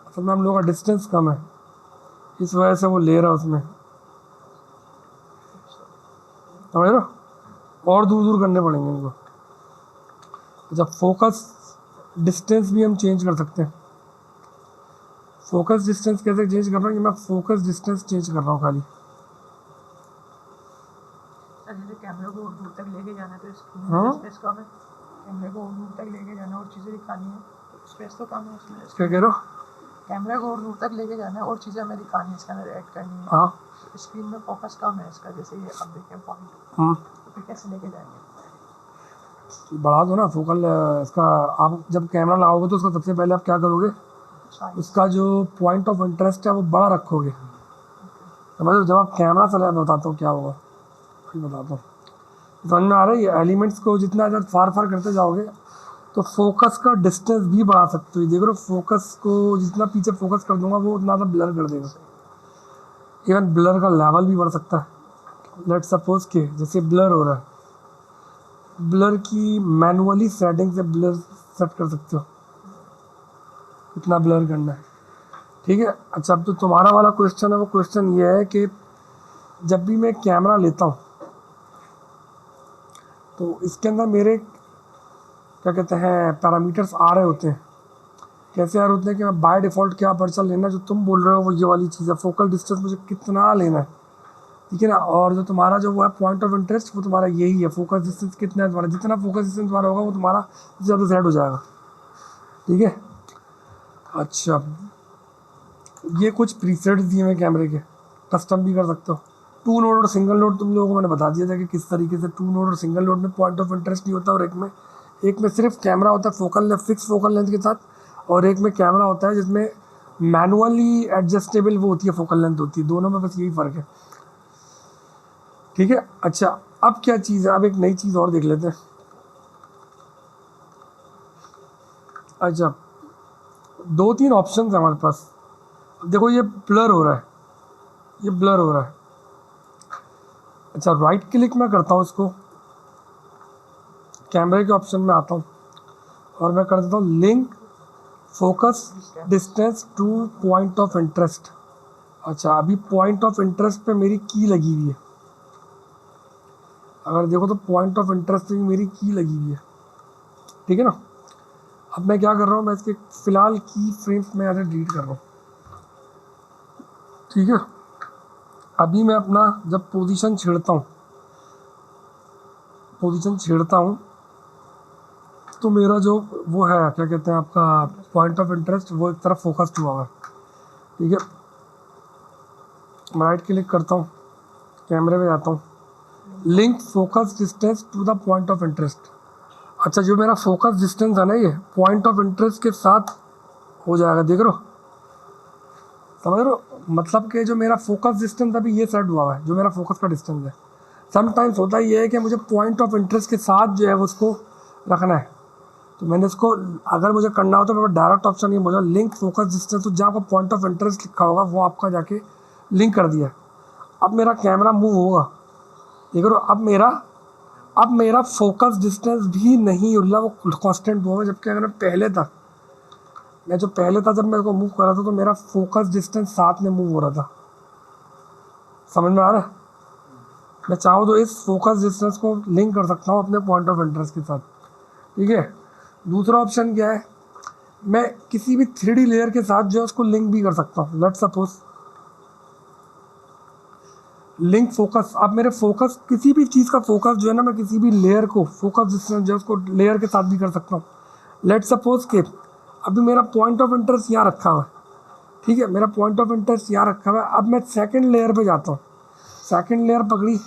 असल में हम लोगों का डिस्टेंस कम है, इस वजह से वो ले रहा है उसमें, समझ लो, और दूर दूर करने पड़ेंगे इनको। जब फोकस डिस्टेंस भी हम चेंज कर सकते हैं। फोकस डिस्टेंस कैसे चेंज कर रहा हूँ, ये मैं फोकस डिस्टेंस चेंज कर रहा हूँ खाली। जैसे कैमरे को दूर तक लेके जाना है तो स्पेस कम है, कैमरे को दूर तक लेके जाना और चीज़ें दिखानी है, स्पेस तो कम है उसमें। क्या कह रहे हो? कैमरे को और दूर तक लेके जाना है और चीज़ें हमें दिखानी है, इसके अंदर ऐड करनी है। हाँ, स्क्रीन में फोकस कम है इसका, जैसे ये अब देखें पॉइंट, तो फिर कैसे लेके जाएंगे? बढ़ा दो ना फोकल इसका। आप जब कैमरा लगाओगे तो उसका सबसे पहले आप क्या करोगे, उसका जो पॉइंट ऑफ इंटरेस्ट है वो बड़ा रखोगे। समझ लो, जब आप कैमरा चलाए, मैं बताता हूँ क्या होगा, फिर बताता हूँ। समझ में आ रहा है? ये एलिमेंट्स को जितना ज़्यादा फार फार करते जाओगे तो फोकस का डिस्टेंस भी बढ़ा सकते हो। देख लो, फोकस को जितना पीछे फोकस कर दूंगा वो उतना ज़्यादा ब्लर कर देगा। इवन ब्लर का लेवल भी बढ़ सकता है। लेट सपोज के जैसे ब्लर हो रहा है, ब्लर की मैनुअली सेटिंग से ब्लर सेट कर सकते हो, कितना ब्लर करना है। ठीक है, अच्छा अब तो तुम्हारा वाला क्वेश्चन है, वो क्वेश्चन ये है कि जब भी मैं कैमरा लेता हूँ तो इसके अंदर मेरे क्या कहते हैं पैरामीटर्स आ रहे होते हैं। कैसे आ रहे होते हैं कि मैं बाय डिफ़ॉल्ट क्या अपर्चर लेना, जो तुम बोल रहे हो वो ये वाली चीज़ है, फोकल डिस्टेंस मुझे कितना लेना है, ठीक है ना। और जो तुम्हारा जो वो है पॉइंट ऑफ इंटरेस्ट, वो तुम्हारा यही है, फोकस डिस्टेंस कितना है तुम्हारा, जितना फोकस डिस्टेंस तुम्हारा होगा वो तुम्हारा ज़्यादा सेट हो जाएगा। ठीक है, अच्छा ये कुछ प्रीसेट्स दिए हुए कैमरे के, कस्टम भी कर सकते हो। टू नोड और सिंगल नोड तुम लोगों को मैंने बता दिया था कि किस तरीके से टू नोड और सिंगल नोड में पॉइंट ऑफ इंटरेस्ट नहीं होता, और एक में सिर्फ कैमरा होता है focal length, fix focal length के साथ, और एक में कैमरा होता है जिसमें मैनुअली एडजस्टेबल वो होती है फोकल लेंथ होती है, दोनों में बस यही फ़र्क है। ठीक है, अच्छा अब क्या चीज़ है, अब एक नई चीज़ और देख लेते हैं। अच्छा 2-3 ऑप्शन है हमारे पास। देखो ये ब्लर हो रहा है, ये ब्लर हो रहा है। अच्छा राइट क्लिक मैं करता हूँ इसको, कैमरे के ऑप्शन में आता हूँ और मैं कर देता हूँ link focus distance two point of interest. अच्छा अभी पॉइंट ऑफ इंटरेस्ट पे मेरी की लगी हुई है, अगर देखो तो पॉइंट ऑफ इंटरेस्ट पे मेरी की लगी हुई है, ठीक है ना। अब मैं क्या कर रहा हूँ, मैं इसके फ़िलहाल की फ्रेम्स में यहाँ से डिलीट कर रहा हूँ। ठीक है, अभी मैं अपना जब पोजीशन छेड़ता हूँ तो मेरा जो वो है क्या कहते हैं आपका पॉइंट ऑफ इंटरेस्ट, वो एक तरफ फोकस्ड हुआ है। ठीक है, मैं राइट क्लिक करता हूँ, कैमरे में जाता हूँ, link focus distance to the point of interest. अच्छा जो मेरा फोकस डिस्टेंस है ना, ये पॉइंट ऑफ इंटरेस्ट के साथ हो जाएगा, देख रहे हो, समझ रहे हो, मतलब कि जो मेरा फोकस डिस्टेंस अभी ये सेट हुआ है, जो मेरा फोकस का डिस्टेंस है। समटाइम्स होता ही है कि मुझे पॉइंट ऑफ इंटरेस्ट के साथ जो है वो उसको रखना है, तो मैंने इसको अगर मुझे करना हो तो मैं डायरेक्ट ऑप्शन ये बोला लिंक फोकस डिस्टेंस, तो जहाँ आपको पॉइंट ऑफ इंटरेस्ट लिखा होगा वो आपका जाके लिंक कर दिया। अब मेरा कैमरा मूव होगा, देख रहे हो, अब मेरा फोकस डिस्टेंस भी नहीं उल्ला, वो कांस्टेंट हुआ है। जबकि अगर मैं जो पहले था जब मैं इसको मूव कर रहा था तो मेरा फोकस डिस्टेंस साथ में मूव हो रहा था, समझ में आ रहा है। मैं चाहूँ तो इस फोकस डिस्टेंस को लिंक कर सकता हूँ अपने पॉइंट ऑफ इंटरेस्ट के साथ। ठीक है, दूसरा ऑप्शन क्या है, मैं किसी भी 3D लेयर के साथ जो है उसको लिंक भी कर सकता हूँ। लेट्स सपोज लिंक फोकस, अब मेरे फोकस किसी भी चीज़ का फोकस जो है ना, मैं किसी भी लेयर को फोकस डिस्टेंस जो है उसको लेयर के साथ भी कर सकता हूँ। लेट्स सपोज के अभी मेरा पॉइंट ऑफ इंटरेस्ट यहाँ रखा हुआ है, ठीक है, मेरा पॉइंट ऑफ इंटरेस्ट यहाँ रखा हुआ है। अब मैं सेकंड लेयर पे जाता हूँ, सेकंड लेयर पकड़ी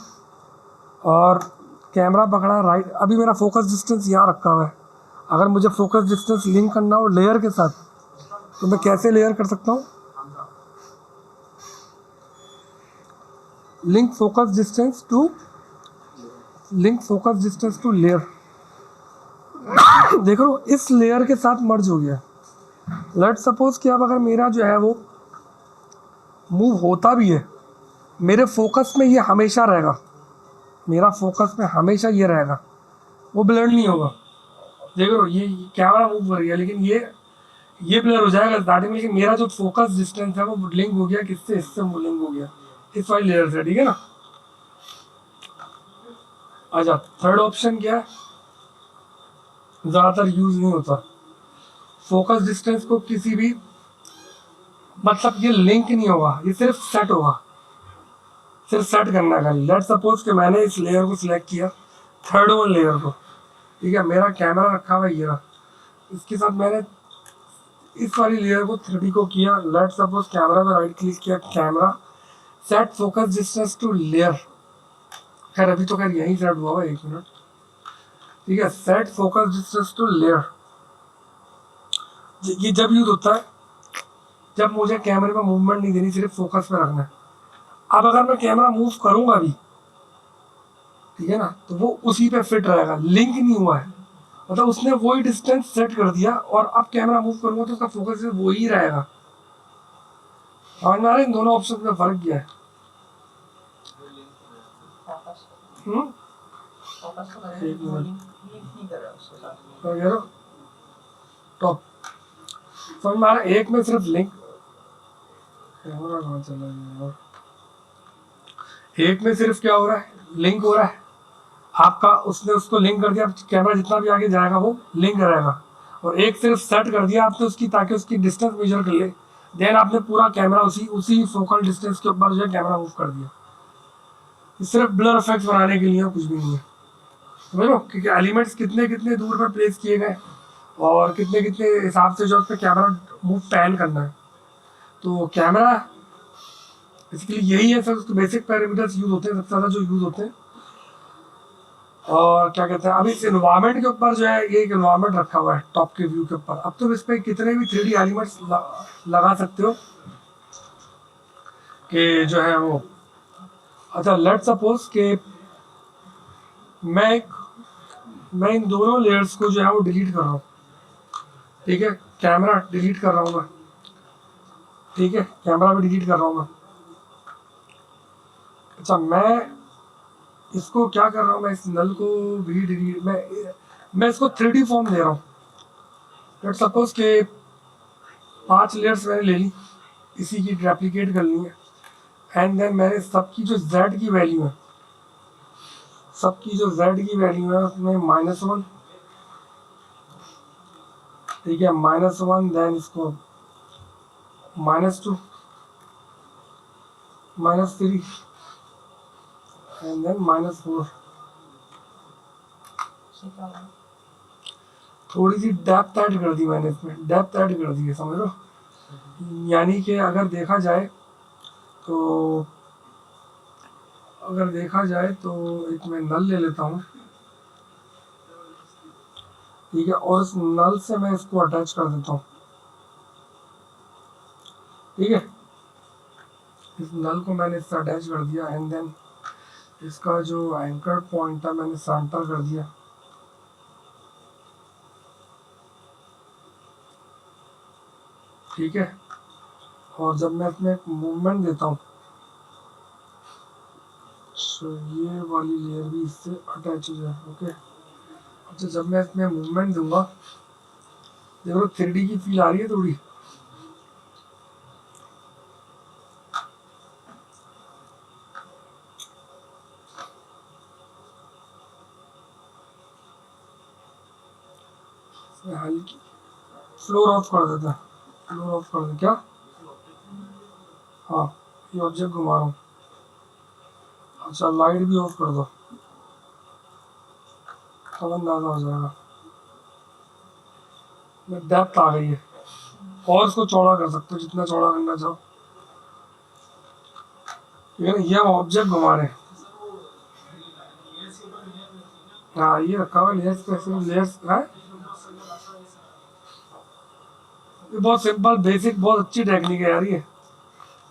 और कैमरा पकड़ा राइट, अभी मेरा फोकस डिस्टेंस यहाँ रखा हुआ है। अगर मुझे फोकस डिस्टेंस लिंक करना हो लेयर के साथ तो मैं कैसे लेयर कर सकता हूँ, link focus distance to layer. देख लो इस लेयर के साथ मर्ज हो गया। लेट्स सपोज कि अब अगर मेरा जो है वो मूव होता भी है, मेरे फोकस में ये हमेशा रहेगा, मेरा फोकस में हमेशा ये रहेगा, वो ब्लर नहीं होगा। देख लो ये कैमरा मूव कर गया लेकिन ये ब्लर हो जाएगा स्टार्टिंग में, लेकिन मेरा जो फोकस डिस्टेंस है वो लिंक हो गया किससे, इससे लिंक हो गया इस वाली लेयर से, ठीक है ना। अच्छा थर्ड ऑप्शन क्या है, ज़्यादातर यूज नहीं होता, फोकस डिस्टेंस को किसी भी मतलब ये लिंक नहीं होगा, ये सिर्फ सेट होगा, सिर्फ सेट करना है खाली। लेट्स सपोज कि मैंने इस लेयर को सिलेक्ट किया, थर्ड वन लेयर को, ठीक है, मेरा कैमरा रखा हुआ ये रहा, इसके साथ मैंने इस वाली लेयर को 3D को किया। लेट्स सपोज कैमरा में राइट क्लिक किया, camera set focus distance to layer, खैर अभी तो खैर यही सेट हुआ है, 1 मिनट, ठीक है, set focus distance to layer. ये जब यूज होता है जब मुझे कैमरे में मूवमेंट नहीं देनी, सिर्फ फोकस में रखना है। अब अगर मैं कैमरा मूव करूंगा भी, ठीक है ना, तो वो उसी पे फिट रहेगा, लिंक नहीं हुआ है, मतलब उसने वही डिस्टेंस सेट कर दिया और अब कैमरा मूव करूंगा तो उसका फोकस वही रहेगा। समझ में आ रहा है इन दोनों ऑप्शन में फर्क क्या है। फोकस तो करेगा एक लेकिन वो मिनट, लिंक नहीं कर रहा उसके साथ। क्या कह रहे हो? टॉप समझ में आ रहा है? एक में सिर्फ लिंक, कैमरा कहाँ चला गया यार? एक में सिर्फ क्या हो रहा है, लिंक हो रहा है आपका, उसने उसको लिंक कर दिया, कैमरा जितना भी आगे जाएगा वो लिंक रहेगा। और एक सिर्फ सेट कर दिया आपने उसकी, ताकि उसकी डिस्टेंस मेजर कर ले, देन आपने पूरा कैमरा उसी उसी फोकल डिस्टेंस के ऊपर जो है कैमरा मूव कर दिया। ये सिर्फ ब्लर इफेक्ट्स बनाने के लिए कुछ भी नहीं है, समझ लो, क्योंकि एलिमेंट्स कितने कितने दूर पर प्लेस किए गए और कितने कितने हिसाब से जो उस पर कैमरा मूव पैन करना है। तो कैमरा बेसिकली यही है, सब बेसिक पैरामीटर्स यूज होते हैं, सबसे ज़्यादा जो यूज होते हैं। और क्या कहते हैं, अभी इस इन्वायरमेंट के ऊपर जो है, ये एक इन्वायरमेंट रखा हुआ है टॉप के व्यू के ऊपर। अब तुम इस पर कितने भी 3D एलिमेंट्स लगा सकते हो कि जो है वो, अच्छा लेट सपोज कि मैं एक मैं इन दोनों लेयर्स को जो है वो डिलीट कर रहा हूँ, ठीक है, कैमरा डिलीट कर रहा हूँ मैं, ठीक है, कैमरा भी डिलीट कर रहा हूँ मैं। अच्छा मैं इसको क्या कर रहा हूँ, मैं इस नल को भी डिलीट, मैं इसको 3D फॉर्म दे रहा हूँ। लेट सपोज के 5 लेयर्स मैंने ले ली, इसी की रेप्लिकेट करनी है, एंड देन मैंने सबकी जो z की वैल्यू है, सबकी जो z की वैल्यू है उसमें -1, ठीक है, -1, देन इसको -2, -3 एंड देन -4। उससे क्या होगा? थोड़ी सी डेप्थ ऐड कर दी मैंने, इसमें डेप्थ ऐड कर दी है, समझ लो। यानी कि तो अगर देखा जाए तो एक मैं नल ले लेता हूँ, ठीक है, और इस नल से मैं इसको अटैच कर देता हूँ, ठीक है, इस नल को मैंने इससे अटैच कर दिया, एंड देन इसका जो एंकर पॉइंट था मैंने सेंटर कर दिया, ठीक है। और जब मैं इसमें एक मूवमेंट देता हूँ, तो ये वाली लेयर भी इससे अटैच हो जाए, ओके। अच्छा जब मैं इसमें मूवमेंट दूंगा, देखो 3D की फील आ रही है थोड़ी, इसमें हल्की फ्लोर ऑफ कर देता है, फ्लोर ऑफ कर दे क्या, हाँ, ये ऑब्जेक्ट घुमा रहा हूँ। अच्छा लाइट भी ऑफ कर दो, तब अंदाजा हो जाएगा। में डेप्थ आ गई है, और इसको चौड़ा कर सकते हो जितना चौड़ा करना चाहो, ठीक है ना। ये हम ऑब्जेक्ट घुमा रहे हैं, हाँ ये रखा हुआ लेयर्स, कैसे लेयर्स है, ये बहुत सिंपल बेसिक बहुत अच्छी टेक्निक है यार ये।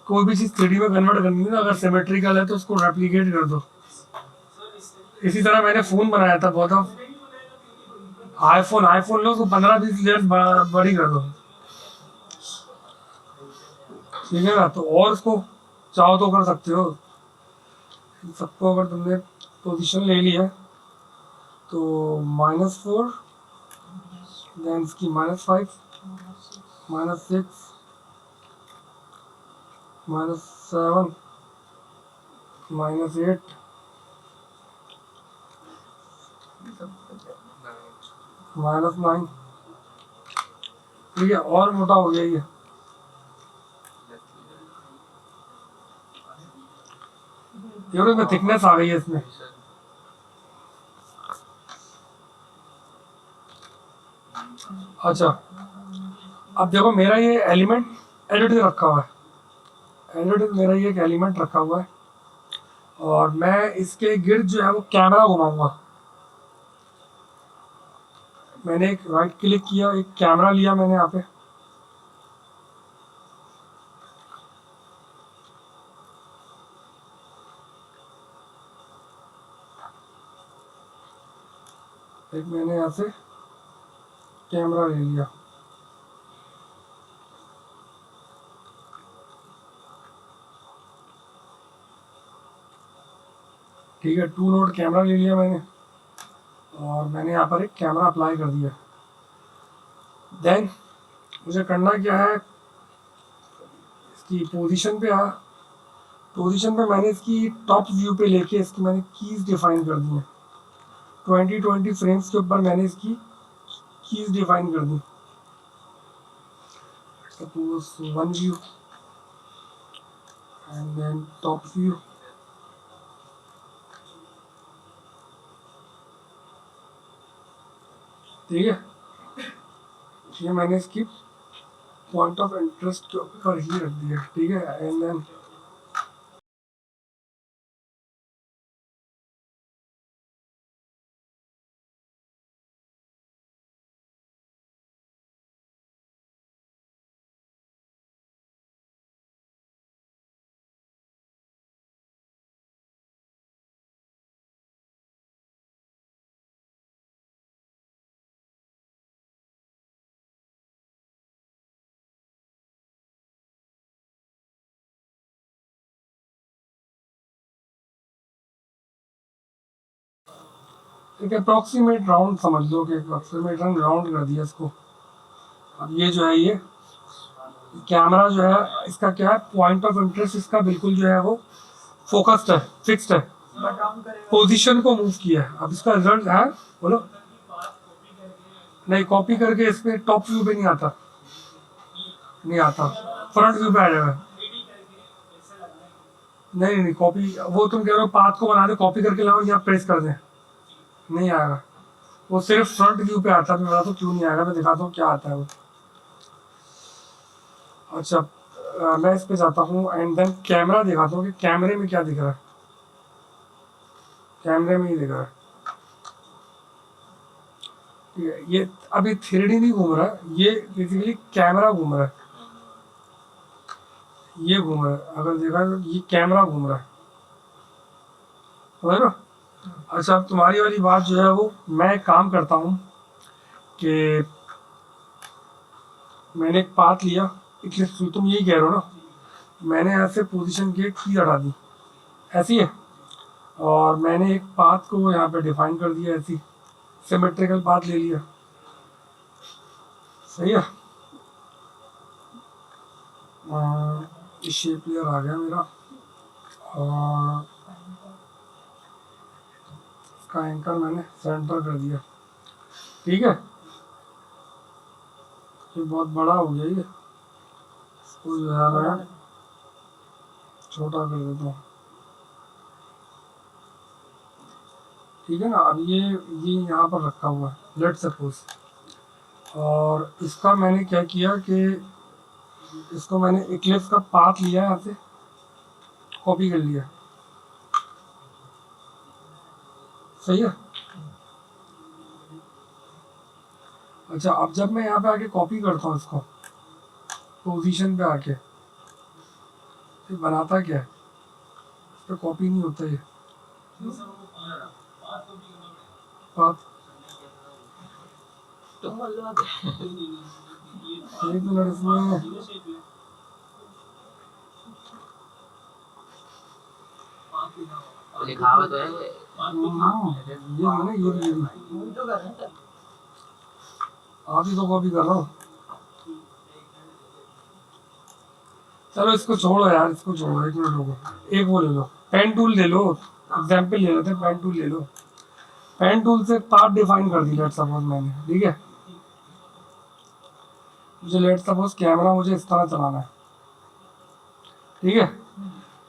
कोई भी चीज़ 3D में कन्वर्ट करनी है ना, अगर सिमेट्रिकल है तो उसको रेप्लिकेट कर दो। इसी तरह मैंने फ़ोन बनाया था, बहुत ऑफ आईफोन आईफोन लो, उसको 15-20 लेयर्स बड़ी कर दो, ठीक है ना। तो और उसको चाहो तो कर सकते हो। सबको अगर तुमने पोजीशन ले ली है, तो -4, देन इसकी -5, -6, -7, -8, -9, ठीक है, और मोटा हो गया ये, देखो इसमें थिकनेस आ गई है इसमें। अच्छा अब देखो मेरा ये एलिमेंट एडिट रखा हुआ है, एडिट मेरा ये एक एलिमेंट रखा हुआ है, और मैं इसके गिर्द जो है वो कैमरा घुमाऊंगा। मैंने एक राइट क्लिक किया, एक कैमरा लिया मैंने यहाँ पे, एक मैंने यहाँ से कैमरा ले लिया, ठीक है, 2 नोड कैमरा ले लिया मैंने। और मैंने यहाँ पर एक कैमरा अप्लाई कर दिया। देन मुझे करना क्या है, इसकी पोजीशन पे मैंने इसकी टॉप व्यू पे लेके इसकी मैंने कीज डिफाइन कर दी है। 20 फ्रेम्स के ऊपर मैंने इसकी कीज डिफाइन कर दी। Suppose 1 view and then top view, ठीक है। ये मैंने इसकी पॉइंट ऑफ इंटरेस्ट के ऊपर ही रख दिया, ठीक है। एंड देन एक अप्रॉक्सीमेट राउंड समझ लो कि अप्रॉक्सीमेट राउंड कर दिया इसको। अब ये जो है, ये कैमरा जो है इसका क्या है, पॉइंट ऑफ इंटरेस्ट इसका बिल्कुल जो है वो फोकस्ड है, फिक्स्ड है, पोजीशन को मूव किया है। अब इसका रिजल्ट है, बोलो नहीं, कॉपी करके इस पे टॉप व्यू पे नहीं आता, फ्रंट व्यू पे आ जाएगा। नहीं कॉपी, वो तुम कह रहे हो पाथ को बना दे, कॉपी करके लाओ या प्रेस कर दें, नहीं आएगा। वो सिर्फ फ्रंट व्यू पे आता है। मैं बताता हूँ क्यों नहीं आएगा, मैं दिखाता हूँ क्या आता है वो। अच्छा, मैं इस पे जाता हूँ एंड देन कैमरा दिखाता हूँ कि कैमरे में क्या दिख रहा है। कैमरे में ही दिख रहा है, ठीक है। ये अभी 3D नहीं घूम रहा है, ये बेसिकली कैमरा घूम रहा है, ये घूम रहा है। अगर देखा तो ये कैमरा घूम रहा है, समझ लो। अच्छा, अब तुम्हारी वाली बात जो है वो, मैं एक काम करता हूँ कि मैंने एक पाथ लिया, इसलिए तुम यही कह रहे हो ना, मैंने ऐसे पोजीशन की की हटा दी, ऐसी है। और मैंने एक पाथ को यहाँ पे डिफाइन कर दिया, ऐसी सिमेट्रिकल पाथ ले लिया, सही है। ये शेप लेयर आ गया मेरा, और इसका एंकर मैंने सेंटर कर दिया, ठीक है। ये बहुत बड़ा हो गया, ये इसको जो है मैं छोटा कर देता हूँ, ठीक है ना। अब ये यहाँ पर रखा हुआ है, लेट सपोज। और इसका मैंने क्या किया कि इसको मैंने इक्लिप्स का पाथ लिया, यहाँ से कॉपी कर लिया, सही है। अच्छा, अब जब मैं यहाँ पे आके कॉपी करता हूँ इसको, पोजीशन पे आके, ये बनाता क्या है, इस पर कॉपी नहीं होता ये पाथ। एक मिनट, इसमें लिखावा तो है। ये मैंने ये आप ही तो कॉपी कर रहा हूँ। चलो इसको छोड़ो यार, इसको छोड़ो, एक मिनट रुको। एक वो ले लो, पेन टूल ले लो, एग्जाम्पल ले लेते हैं, पेन टूल ले लो। पेन टूल से पाथ डिफाइन कर दी, लेट सपोज मैंने, ठीक है। मुझे लेट सपोज कैमरा मुझे इस तरह चलाना है, ठीक है।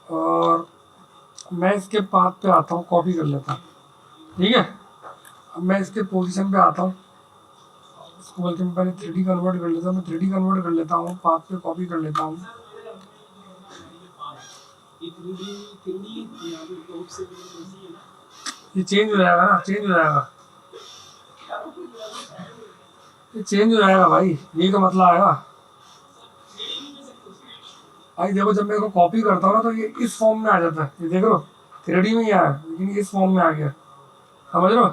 और मैं इसके पाथ पे आता हूँ, कॉपी कर लेता हूँ, ठीक है। अब मैं इसके पोजीशन पे आता हूँ, इसको बल्कि मैं पहले 3D कन्वर्ट कर लेता हूँ, मैं 3D कन्वर्ट कर लेता हूँ, पाथ पे कॉपी कर लेता हूँ। ये चेंज हो जाएगा ना, चेंज हो जाएगा, ये चेंज हो जाएगा भाई, यही तो मतलब आएगा भाई। देखो, जब मैं इसको कॉपी करता हूँ ना, तो ये इस फॉर्म में आ जाता है, ये देख लो 3D में ही आया, लेकिन इस फॉर्म में आ गया, समझ लो।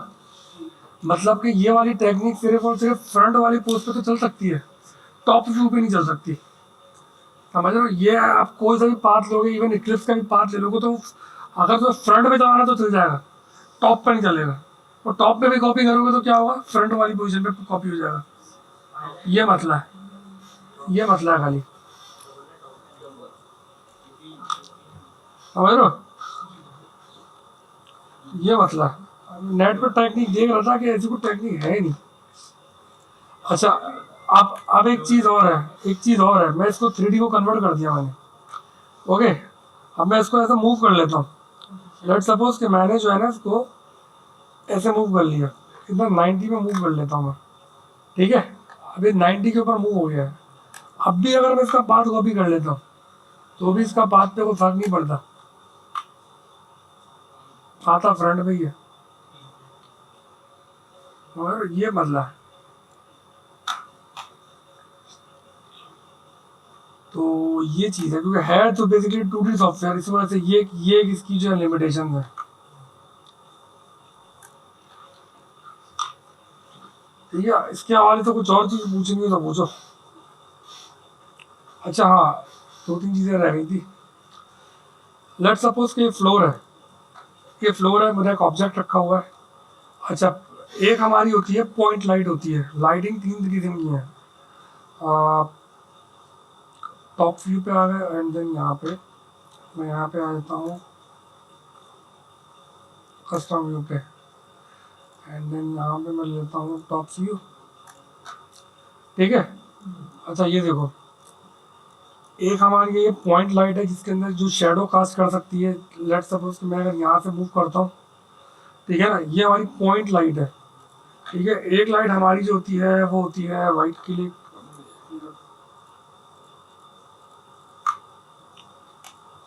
मतलब कि ये वाली टेक्निक सिर्फ और सिर्फ फ्रंट वाली पोस्ट पे तो चल सकती है, टॉप व्यू पे नहीं चल सकती, समझ लो। ये आप कोई सा भी पाथ लोगे, इवन इक्लिप्स का भी पाथ ले लोगे, तो अगर तो फ्रंट पे चलाना तो चल जाएगा, टॉप पे नहीं चलेगा, और टॉप पे भी कॉपी करोगे तो क्या होगा, फ्रंट वाली पोजीशन पे कॉपी हो जाएगा। ये मसला है, ये मसला है खाली, समझ रहे हो, ये मसला है। नेट पर टेक्निक देख रहा था कि ऐसी कोई टेक्निक है ही नहीं। अच्छा, अब एक चीज़ और है, एक चीज़ और है, मैं इसको 3D को कन्वर्ट कर दिया मैंने। ओके, अब मैं इसको ऐसा मूव कर लेता हूँ। लेट सपोज कि मैंने जो है ना इसको ऐसे मूव कर लिया, इतना 90 में मूव कर लेता हूँ मैं, ठीक है। अभी 90 के ऊपर मूव हो गया है। अब भी अगर मैं इसका पाथ कॉपी कर लेता हूँ तो भी इसका पाथ पे कोई फर्क नहीं पड़ता, खाता फ्रंट में ही है। और ये मसला है। तो ये चीज़ है, क्योंकि है तो बेसिकली 2D सॉफ्टवेयर, इस वजह से ये एक इसकी जो है लिमिटेशन है। ठीक है, इसके हवाले से कुछ और चीज़ पूछेंगे तो पूछो। अच्छा हाँ, 2-3 चीज़ें रह गई थी। लेट सपोज कि ये फ्लोर है, ये फ्लोर है, मेरा एक ऑब्जेक्ट रखा हुआ है। अच्छा, एक हमारी होती है पॉइंट लाइट होती है। लाइटिंग 3 किस्म की है। टॉप व्यू पे आ गए एंड देन यहाँ पे मैं यहाँ पे आ जाता हूँ कस्टम व्यू पे, एंड देन यहाँ पे मैं लेता हूँ टॉप व्यू, ठीक है। अच्छा ये देखो, एक हमारी ये पॉइंट लाइट है जिसके अंदर जो शेडो कास्ट कर सकती है। लेट सपोज मैं अगर यहाँ से मूव करता हूँ, ठीक है ना, ये हमारी पॉइंट लाइट है, ठीक है। एक लाइट हमारी जो होती है वो होती है वाइट के लिए,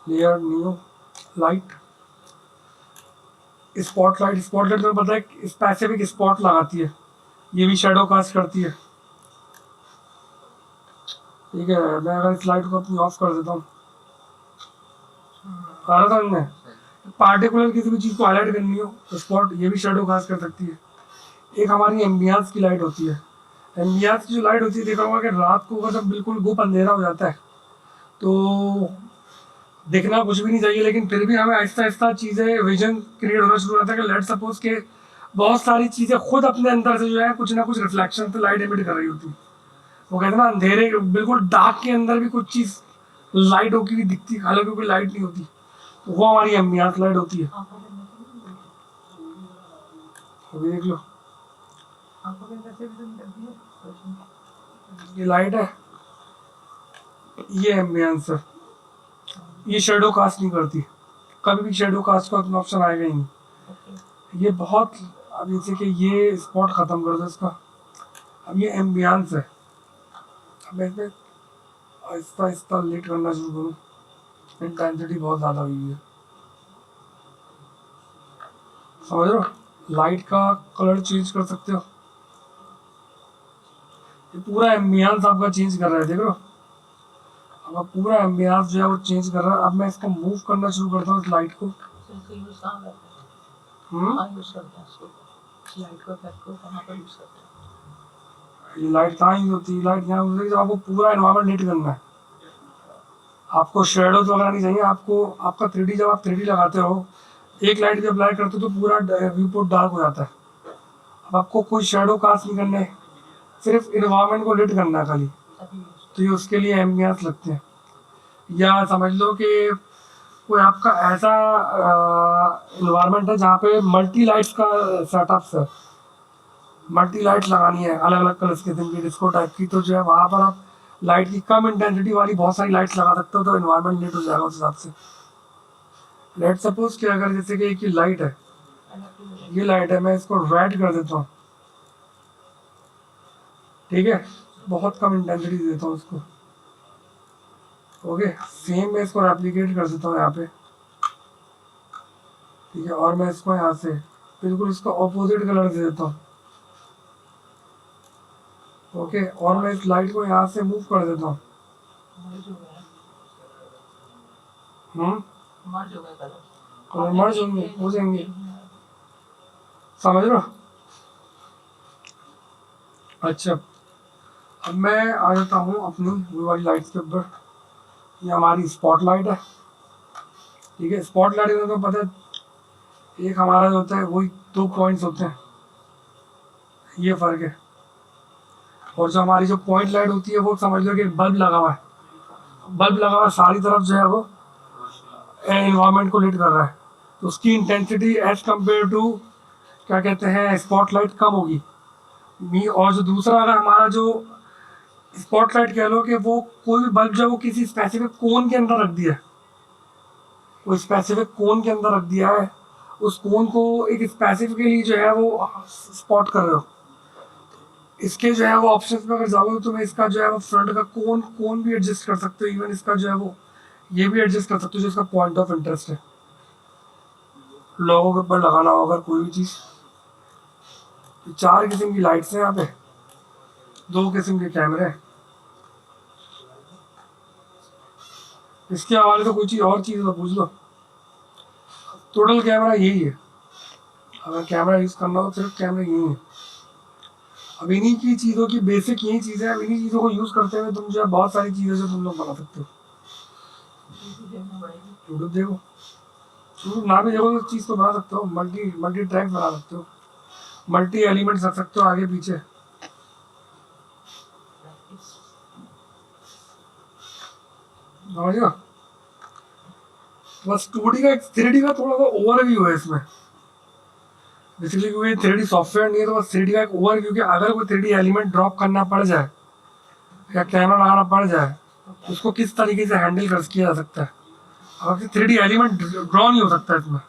layer new light, spotlight. Spotlight में पता है स्पेसिफिक स्पॉट लगाती है, ये भी शेडो कास्ट करती है, ठीक है। मैं अगर इस लाइट को अपनी ऑफ कर देता हूँ, आ रहा था हमने पार्टिकुलर किसी भी चीज़ को हाईलाइट करनी हो तो स्पॉट ये भी शेडो कास्ट कर सकती है। एक हमारी एम्बियंस की लाइट होती है। एम्बियंस की जो लाइट होती है, देखा होगा कि रात को अगर जब बिल्कुल गुप अंधेरा हो जाता है तो दिखना कुछ भी नहीं चाहिए, लेकिन फिर भी हमें आहिस्ता आहिस्ता चीज़ें विजन क्रिएट होना शुरू हो जाता है कि लेट सपोज के बहुत सारी चीज़ें खुद अपने अंदर से जो है कुछ ना कुछ रिफ्लेक्शन पे लाइट एमिट कर रही होती है। वो कहते हैं ना, अंधेरे बिल्कुल डार्क के अंदर भी कुछ चीज़ लाइट होती हुई दिखती है, हालांकि कोई लाइट नहीं होती, तो वो हमारी एम्बियंस लाइट होती है। अभी देख लो, ये लाइट है, ये एम्बियंस है, ये शेडो कास्ट नहीं करती, कभी भी शेडो कास्ट का ऑप्शन आएगा ही नहीं। ये बहुत, अब जैसे कि ये स्पॉट ख़त्म कर दो इसका, अब ये एम्बियंस है। अब मैं इसमें आहिस्ता आहिस्ता लेट करना शुरू करूँ, इंटेंसिटी बहुत ज़्यादा हुई है, समझ रहे हो। लाइट का कलर चेंज कर सकते हो, ये पूरा एम्बियंस आपका चेंज कर रहा है, देख रहे हो। अब पूरा एम्बियंस जो है वो चेंज कर रहा है। अब मैं इसको मूव करना शुरू करता हूँ इस लाइट को। ये लाइट कहाँ यूज होती है, लाइट यहाँ यूज होती है जब आपको पूरा एनवायरनमेंट लीड करना है। आपको शेडोज वगैरह नहीं चाहिए, आपको आपका 3D, जब आप 3D लगाते हो एक लाइट जब अप्लाई करते हो तो पूरा व्यू पोर्ट डार्क हो जाता है। अब आपको कोई शेडो कास्ट नहीं करना है, सिर्फ इन्वायरमेंट को लीड करना है खाली, तो ये उसके लिए एम्बियंस लगते हैं। या समझ लो कि कोई आपका ऐसा इन्वायरमेंट है जहाँ पे मल्टी लाइट्स का सेटअप है, मल्टी लाइट लगानी है अलग अलग कलर्स के, दिन की डिस्को टाइप की, तो जो है वहाँ पर आप लाइट की कम इंटेंसिटी वाली बहुत सारी लाइट्स लगा सकते हो, तो इन्वायरमेंट लीड हो जाएगा उस हिसाब से। लेट सपोज कि अगर जैसे कि एक लाइट है, ये लाइट है, मैं इसको रेड कर देता हूँ, ठीक है, बहुत कम इंटेंसिटी देता हूँ इसको, ओके। सेम मैं इसको रेप्लिकेट कर देता हूँ यहाँ पे, ठीक है, और मैं इसको यहाँ से बिल्कुल इसका ऑपोजिट कलर दे देता हूँ, ओके। और मैं इस लाइट को यहाँ से मूव कर देता हूँ, कलर मर्ज होंगे, हो जाएंगे, समझ रहे हो। अच्छा, अब मैं आ जाता हूँ अपनी वो वाली लाइट्स के ऊपर। ये हमारी स्पॉट लाइट है, ठीक है। स्पॉट लाइट में तो पता है एक हमारा जो होता है वही 2 पॉइंट्स होते हैं, ये फ़र्क है। और जो हमारी जो पॉइंट लाइट होती है वो समझ लो कि बल्ब लगा हुआ है, बल्ब लगा हुआ है सारी तरफ जो है वो एनवायरनमेंट को लीड कर रहा है, तो उसकी इंटेंसिटी एज कम्पेयर टू क्या कहते हैं स्पॉटलाइट कम होगी। और जो दूसरा अगर हमारा जो स्पॉटलाइट कह लो कि वो कोई भी बल्ब जो है वो किसी स्पेसिफिक कोन के अंदर रख दिया है, वो स्पेसिफिक कोन के अंदर रख दिया है, उस कोन को एक स्पेसिफिकली जो है वो स्पॉट कर रहे हो। इसके जो है वो ऑप्शंस में अगर जाओगे तो तुम्हें इसका जो है वो फ्रंट का कोन कोन भी एडजस्ट कर सकते हो, इवन इसका जो है वो ये भी एडजस्ट कर सकते हो जो इसका पॉइंट ऑफ इंटरेस्ट है। लोगों के ऊपर लगाना होगा कोई भी चीज़। तो 4 किस्म की लाइट्स हैं यहाँ पे, 2 किस्म के कैमरे हैं। इसके हवाले से कोई चीज़ और चीज़ तो पूछ लो। टोटल कैमरा यही है, अगर कैमरा यूज़ करना हो तो सिर्फ कैमरा यही है। अब इन्हीं की चीज़ों की बेसिक यही चीज़ है, अब इन्हीं चीज़ों को यूज़ करते हुए तुम जो है बहुत सारी चीज़ें जो तुम लोग बना सकते हो। यूट्यूब देखो, यूट्यूब ना भी देखो तो चीज़ तो बना सकते हो, मल्टी ट्रैक बना सकते हो, मल्टी एलिमेंट्स रख सकते हो आगे पीछे। समझो, बस 2D का 3D का थोड़ा सा ओवरव्यू है इसमें बेसिकली, क्योंकि 3D सॉफ्टवेयर नहीं है तो बस 3D का एक ओवरव्यू कि अगर कोई 3D एलिमेंट ड्रॉप करना पड़ जाए या कैमरा लगाना पड़ जाए तो उसको किस तरीके से हैंडल कर किया जा सकता है। अब 3D एलिमेंट ड्रॉ नहीं हो सकता इसमें,